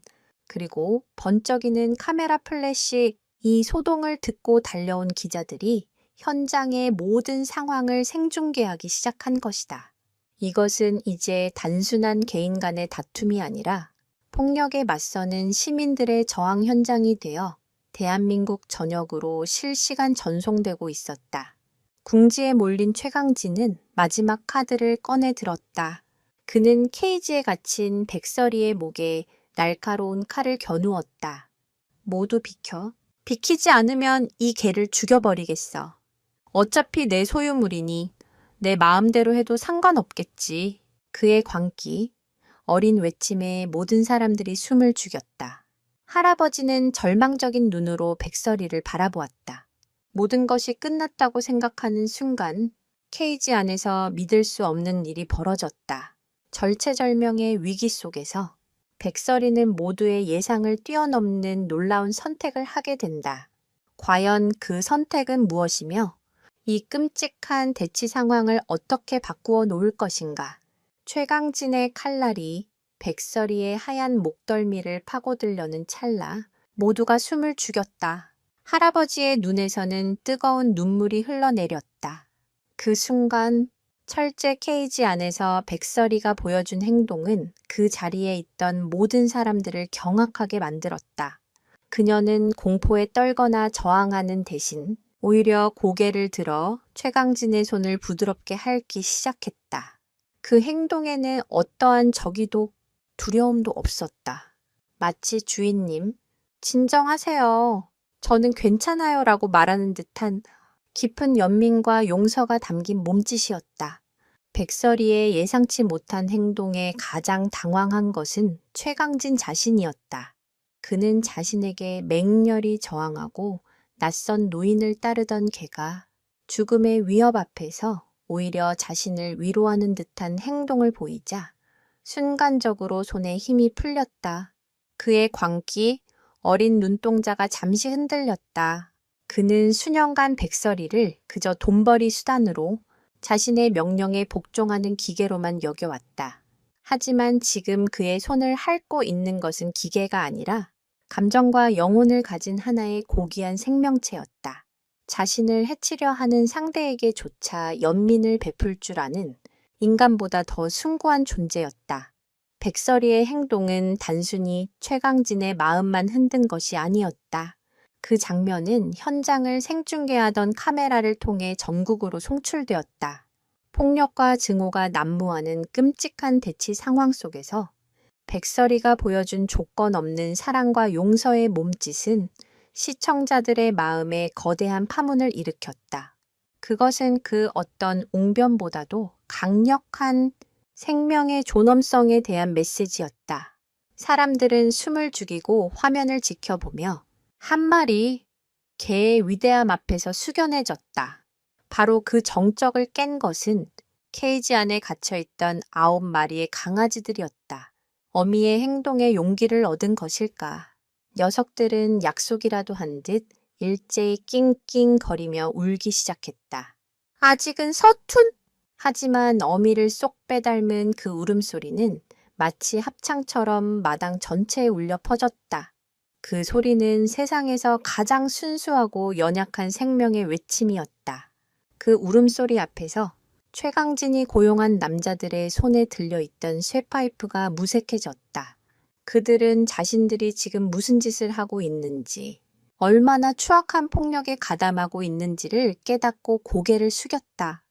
그리고 번쩍이는 카메라 플래시, 이 소동을 듣고 달려온 기자들이 현장의 모든 상황을 생중계하기 시작한 것이다. 이것은 이제 단순한 개인 간의 다툼이 아니라 폭력에 맞서는 시민들의 저항 현장이 되어 대한민국 전역으로 실시간 전송되고 있었다. 궁지에 몰린 최강진은 마지막 카드를 꺼내 들었다. 그는 케이지에 갇힌 백설이의 목에 날카로운 칼을 겨누었다. 모두 비켜. 비키지 않으면 이 개를 죽여버리겠어. 어차피 내 소유물이니 내 마음대로 해도 상관없겠지. 그의 광기, 어린 외침에 모든 사람들이 숨을 죽였다. 할아버지는 절망적인 눈으로 백설이를 바라보았다. 모든 것이 끝났다고 생각하는 순간 케이지 안에서 믿을 수 없는 일이 벌어졌다. 절체절명의 위기 속에서 백설이는 모두의 예상을 뛰어넘는 놀라운 선택을 하게 된다. 과연 그 선택은 무엇이며 이 끔찍한 대치 상황을 어떻게 바꾸어 놓을 것인가? 최강진의 칼날이 백설이의 하얀 목덜미를 파고들려는 찰나 모두가 숨을 죽였다. 할아버지의 눈에서는 뜨거운 눈물이 흘러내렸다. 그 순간 철제 케이지 안에서 백설이가 보여준 행동은 그 자리에 있던 모든 사람들을 경악하게 만들었다. 그녀는 공포에 떨거나 저항하는 대신 오히려 고개를 들어 최강진의 손을 부드럽게 핥기 시작했다. 그 행동에는 어떠한 적이도 두려움도 없었다. 마치 주인님, 진정하세요. 저는 괜찮아요 라고 말하는 듯한 깊은 연민과 용서가 담긴 몸짓이었다. 백설이의 예상치 못한 행동에 가장 당황한 것은 최강진 자신이었다. 그는 자신에게 맹렬히 저항하고 낯선 노인을 따르던 개가 죽음의 위협 앞에서 오히려 자신을 위로하는 듯한 행동을 보이자 순간적으로 손에 힘이 풀렸다. 그의 광기, 어린 눈동자가 잠시 흔들렸다. 그는 수년간 백설이를 그저 돈벌이 수단으로 자신의 명령에 복종하는 기계로만 여겨왔다. 하지만 지금 그의 손을 핥고 있는 것은 기계가 아니라 감정과 영혼을 가진 하나의 고귀한 생명체였다. 자신을 해치려 하는 상대에게조차 연민을 베풀 줄 아는 인간보다 더 숭고한 존재였다. 백설이의 행동은 단순히 최강진의 마음만 흔든 것이 아니었다. 그 장면은 현장을 생중계하던 카메라를 통해 전국으로 송출되었다. 폭력과 증오가 난무하는 끔찍한 대치 상황 속에서 백설이가 보여준 조건 없는 사랑과 용서의 몸짓은 시청자들의 마음에 거대한 파문을 일으켰다. 그것은 그 어떤 웅변보다도 강력한 생명의 존엄성에 대한 메시지였다. 사람들은 숨을 죽이고 화면을 지켜보며 한 마리 개의 위대함 앞에서 숙연해졌다. 바로 그 정적을 깬 것은 케이지 안에 갇혀있던 9마리의 강아지들이었다. 어미의 행동에 용기를 얻은 것일까? 녀석들은 약속이라도 한 듯 일제히 낑낑거리며 울기 시작했다. 아직은 서툰! 하지만 어미를 쏙 빼닮은 그 울음소리는 마치 합창처럼 마당 전체에 울려 퍼졌다. 그 소리는 세상에서 가장 순수하고 연약한 생명의 외침이었다. 그 울음소리 앞에서 최강진이 고용한 남자들의 손에 들려있던 쇠파이프가 무색해졌다. 그들은 자신들이 지금 무슨 짓을 하고 있는지, 얼마나 추악한 폭력에 가담하고 있는지를 깨닫고 고개를 숙였다.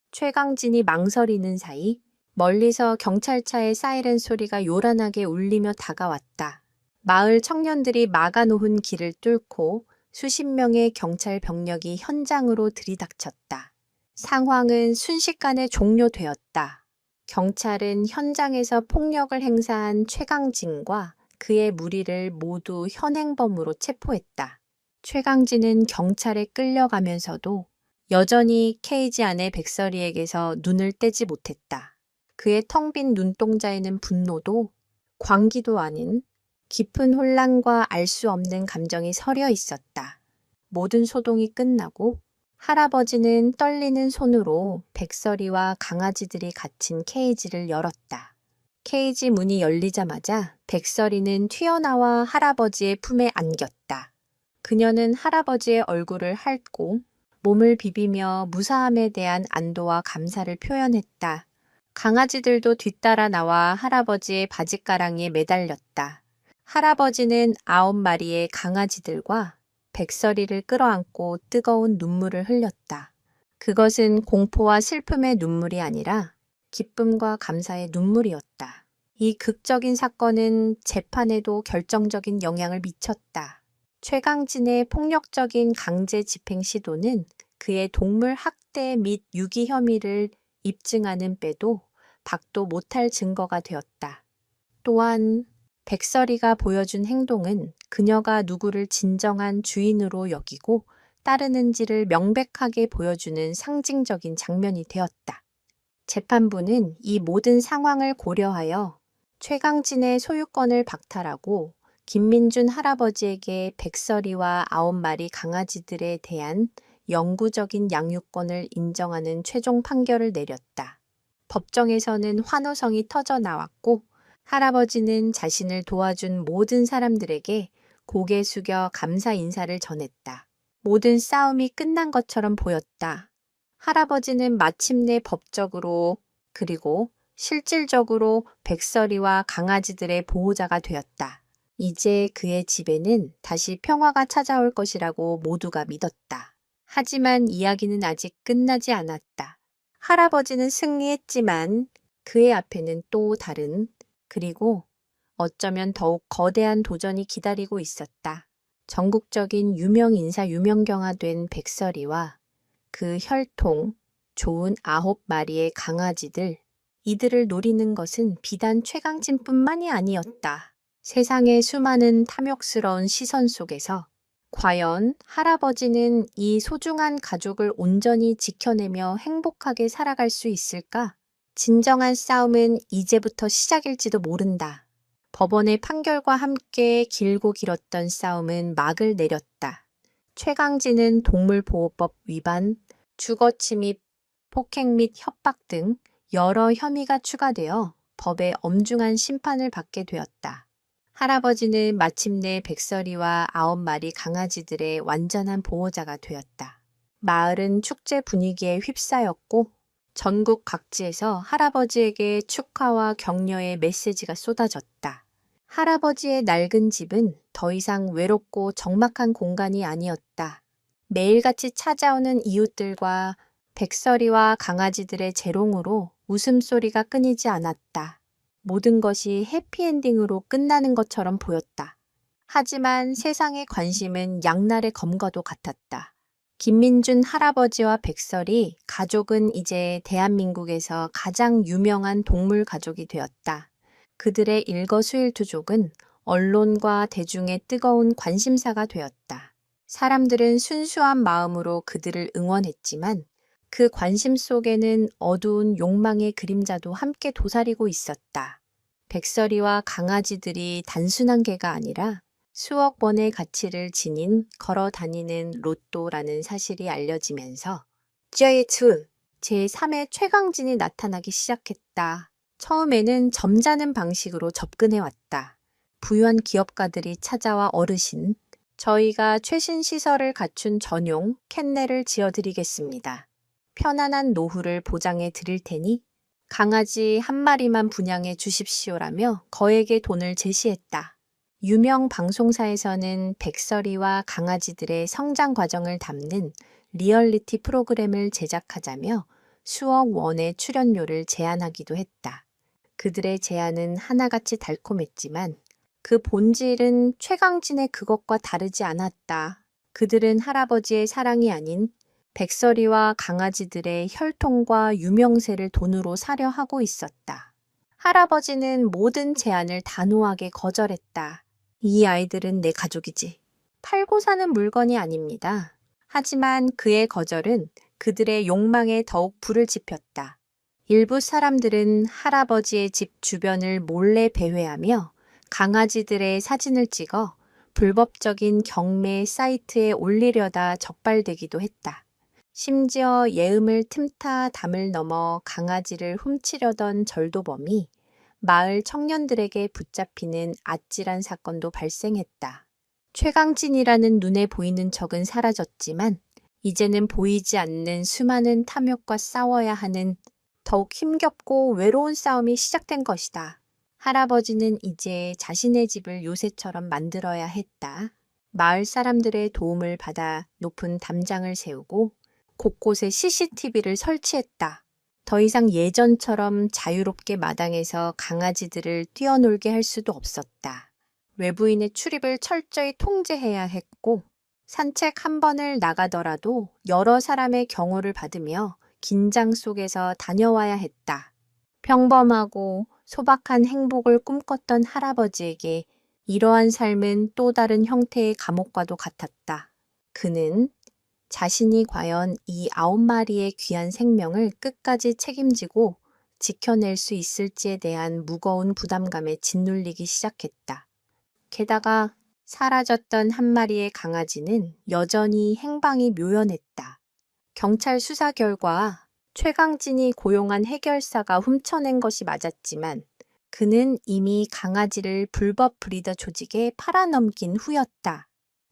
최강진이 망설이는 사이 멀리서 경찰차의 사이렌 소리가 요란하게 울리며 다가왔다. 마을 청년들이 막아놓은 길을 뚫고 수십 명의 경찰 병력이 현장으로 들이닥쳤다. 상황은 순식간에 종료되었다. 경찰은 현장에서 폭력을 행사한 최강진과 그의 무리를 모두 현행범으로 체포했다. 최강진은 경찰에 끌려가면서도 여전히 케이지 안의 백설이에게서 눈을 떼지 못했다. 그의 텅 빈 눈동자에는 분노도 광기도 아닌 깊은 혼란과 알 수 없는 감정이 서려 있었다. 모든 소동이 끝나고 할아버지는 떨리는 손으로 백설이와 강아지들이 갇힌 케이지를 열었다. 케이지 문이 열리자마자 백설이는 튀어나와 할아버지의 품에 안겼다. 그녀는 할아버지의 얼굴을 핥고 몸을 비비며 무사함에 대한 안도와 감사를 표현했다. 강아지들도 뒤따라 나와 할아버지의 바짓가랑이에 매달렸다. 할아버지는 9마리의 강아지들과 백설이를 끌어안고 뜨거운 눈물을 흘렸다. 그것은 공포와 슬픔의 눈물이 아니라 기쁨과 감사의 눈물이었다. 이 극적인 사건은 재판에도 결정적인 영향을 미쳤다. 최강진의 폭력적인 강제 집행 시도는 그의 동물 학대 및 유기 혐의를 입증하는 빼도 박도 못할 증거가 되었다. 또한 백설이가 보여준 행동은 그녀가 누구를 진정한 주인으로 여기고 따르는지를 명백하게 보여주는 상징적인 장면이 되었다. 재판부는 이 모든 상황을 고려하여 최강진의 소유권을 박탈하고 김민준 할아버지에게 백설이와 9마리 강아지들에 대한 영구적인 양육권을 인정하는 최종 판결을 내렸다. 법정에서는 환호성이 터져 나왔고 할아버지는 자신을 도와준 모든 사람들에게 고개 숙여 감사 인사를 전했다. 모든 싸움이 끝난 것처럼 보였다. 할아버지는 마침내 법적으로 그리고 실질적으로 백설이와 강아지들의 보호자가 되었다. 이제 그의 집에는 다시 평화가 찾아올 것이라고 모두가 믿었다. 하지만 이야기는 아직 끝나지 않았다. 할아버지는 승리했지만 그의 앞에는 또 다른 그리고 어쩌면 더욱 거대한 도전이 기다리고 있었다. 전국적인 유명 인사 유명경화 된 백설이와 그 혈통 좋은 9마리의 강아지들, 이들을 노리는 것은 비단 최강진뿐만이 아니었다. 세상의 수많은 탐욕스러운 시선 속에서 과연 할아버지는 이 소중한 가족을 온전히 지켜내며 행복하게 살아갈 수 있을까? 진정한 싸움은 이제부터 시작일지도 모른다. 법원의 판결과 함께 길고 길었던 싸움은 막을 내렸다. 최강진은 동물보호법 위반, 주거침입, 폭행 및 협박 등 여러 혐의가 추가되어 법의 엄중한 심판을 받게 되었다. 할아버지는 마침내 백설이와 9마리 강아지들의 완전한 보호자가 되었다. 마을은 축제 분위기에 휩싸였고 전국 각지에서 할아버지에게 축하와 격려의 메시지가 쏟아졌다. 할아버지의 낡은 집은 더 이상 외롭고 적막한 공간이 아니었다. 매일같이 찾아오는 이웃들과 백설이와 강아지들의 재롱으로 웃음소리가 끊이지 않았다. 모든 것이 해피엔딩으로 끝나는 것처럼 보였다. 하지만 세상의 관심은 양날의 검과도 같았다. 김민준 할아버지와 백설이 가족은 이제 대한민국에서 가장 유명한 동물 가족이 되었다. 그들의 일거수일투족은 언론과 대중의 뜨거운 관심사가 되었다. 사람들은 순수한 마음으로 그들을 응원했지만 그 관심 속에는 어두운 욕망의 그림자도 함께 도사리고 있었다. 백설이와 강아지들이 단순한 개가 아니라 수억 원의 가치를 지닌 걸어 다니는 로또라는 사실이 알려지면서 제2, 제3의 최강진이 나타나기 시작했다. 처음에는 점잖은 방식으로 접근해왔다. 부유한 기업가들이 찾아와 어르신, 저희가 최신 시설을 갖춘 전용 캔넬을 지어드리겠습니다. 편안한 노후를 보장해 드릴 테니 강아지 1마리만 분양해 주십시오라며 거액의 돈을 제시했다. 유명 방송사에서는 백설이와 강아지들의 성장 과정을 담는 리얼리티 프로그램을 제작하자며 수억 원의 출연료를 제안하기도 했다. 그들의 제안은 하나같이 달콤했지만 그 본질은 최강진의 그것과 다르지 않았다. 그들은 할아버지의 사랑이 아닌 백설이와 강아지들의 혈통과 유명세를 돈으로 사려 하고 있었다. 할아버지는 모든 제안을 단호하게 거절했다. 이 아이들은 내 가족이지. 팔고 사는 물건이 아닙니다. 하지만 그의 거절은 그들의 욕망에 더욱 불을 지폈다. 일부 사람들은 할아버지의 집 주변을 몰래 배회하며 강아지들의 사진을 찍어 불법적인 경매 사이트에 올리려다 적발되기도 했다. 심지어 예음을 틈타 담을 넘어 강아지를 훔치려던 절도범이 마을 청년들에게 붙잡히는 아찔한 사건도 발생했다. 최강진이라는 눈에 보이는 적은 사라졌지만 이제는 보이지 않는 수많은 탐욕과 싸워야 하는 더욱 힘겹고 외로운 싸움이 시작된 것이다. 할아버지는 이제 자신의 집을 요새처럼 만들어야 했다. 마을 사람들의 도움을 받아 높은 담장을 세우고 곳곳에 CCTV를 설치했다. 더 이상 예전처럼 자유롭게 마당에서 강아지들을 뛰어놀게 할 수도 없었다. 외부인의 출입을 철저히 통제해야 했고 산책 한 번을 나가더라도 여러 사람의 경호를 받으며 긴장 속에서 다녀와야 했다. 평범하고 소박한 행복을 꿈꿨던 할아버지에게 이러한 삶은 또 다른 형태의 감옥과도 같았다. 그는 자신이 과연 이 9마리의 귀한 생명을 끝까지 책임지고 지켜낼 수 있을지에 대한 무거운 부담감에 짓눌리기 시작했다. 게다가 사라졌던 한 마리의 강아지는 여전히 행방이 묘연했다. 경찰 수사 결과 최강진이 고용한 해결사가 훔쳐낸 것이 맞았지만 그는 이미 강아지를 불법 브리더 조직에 팔아넘긴 후였다.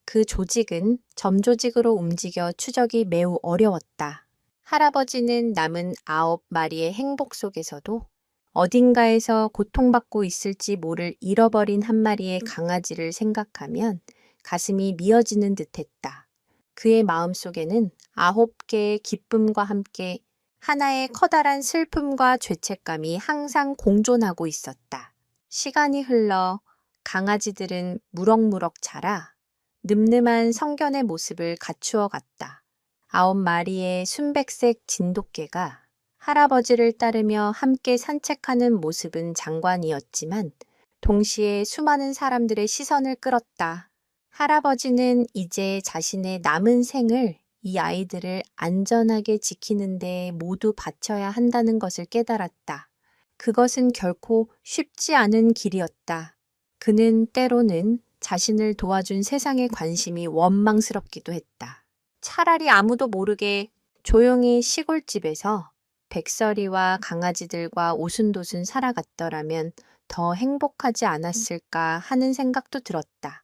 그 조직은 점조직으로 움직여 추적이 매우 어려웠다. 할아버지는 남은 9마리의 행복 속에서도 어딘가에서 고통받고 있을지 모를 잃어버린 한 마리의 강아지를 생각하면 가슴이 미어지는 듯했다. 그의 마음속에는 9개의 기쁨과 함께 하나의 커다란 슬픔과 죄책감이 항상 공존하고 있었다. 시간이 흘러 강아지들은 무럭무럭 자라 늠름한 성견의 모습을 갖추어 갔다. 9마리의 순백색 진돗개가 할아버지를 따르며 함께 산책하는 모습은 장관이었지만 동시에 수많은 사람들의 시선을 끌었다. 할아버지는 이제 자신의 남은 생을 이 아이들을 안전하게 지키는 데 모두 바쳐야 한다는 것을 깨달았다. 그것은 결코 쉽지 않은 길이었다. 그는 때로는 자신을 도와준 세상의 관심이 원망스럽기도 했다. 차라리 아무도 모르게 조용히 시골집에서 백설이와 강아지들과 오순도순 살아갔더라면 더 행복하지 않았을까 하는 생각도 들었다.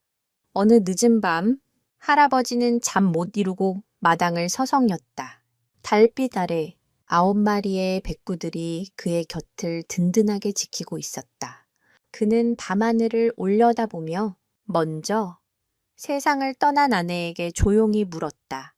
어느 늦은 밤 할아버지는 잠 못 이루고 마당을 서성였다. 달빛 아래 9마리의 백구들이 그의 곁을 든든하게 지키고 있었다. 그는 밤하늘을 올려다보며 먼저 세상을 떠난 아내에게 조용히 물었다.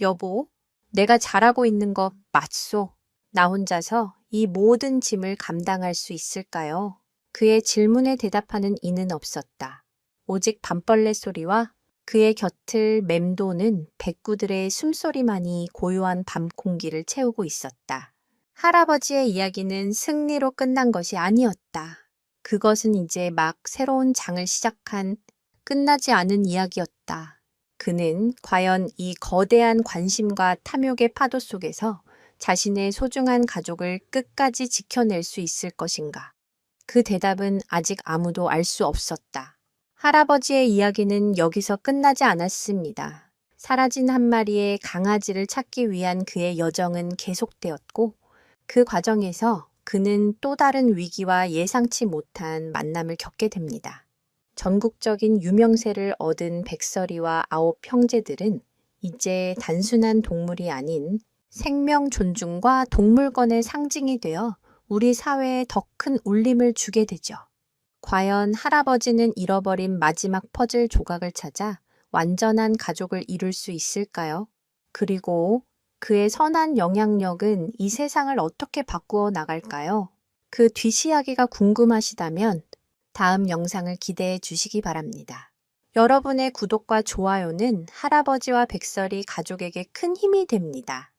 여보, 내가 잘하고 있는 거 맞소? 나 혼자서 이 모든 짐을 감당할 수 있을까요? 그의 질문에 대답하는 이는 없었다. 오직 밤벌레 소리와 그의 곁을 맴도는 백구들의 숨소리만이 고요한 밤 공기를 채우고 있었다. 할아버지의 이야기는 승리로 끝난 것이 아니었다. 그것은 이제 막 새로운 장을 시작한 끝나지 않은 이야기였다. 그는 과연 이 거대한 관심과 탐욕의 파도 속에서 자신의 소중한 가족을 끝까지 지켜낼 수 있을 것인가? 그 대답은 아직 아무도 알 수 없었다. 할아버지의 이야기는 여기서 끝나지 않았습니다. 사라진 한 마리의 강아지를 찾기 위한 그의 여정은 계속되었고 그 과정에서 그는 또 다른 위기와 예상치 못한 만남을 겪게 됩니다. 전국적인 유명세를 얻은 백설이와 9 형제들은 이제 단순한 동물이 아닌 생명 존중과 동물권의 상징이 되어 우리 사회에 더 큰 울림을 주게 되죠. 과연 할아버지는 잃어버린 마지막 퍼즐 조각을 찾아 완전한 가족을 이룰 수 있을까요? 그리고 그의 선한 영향력은 이 세상을 어떻게 바꾸어 나갈까요? 그 뒷이야기가 궁금하시다면 다음 영상을 기대해 주시기 바랍니다. 여러분의 구독과 좋아요는 할아버지와 백설이 가족에게 큰 힘이 됩니다.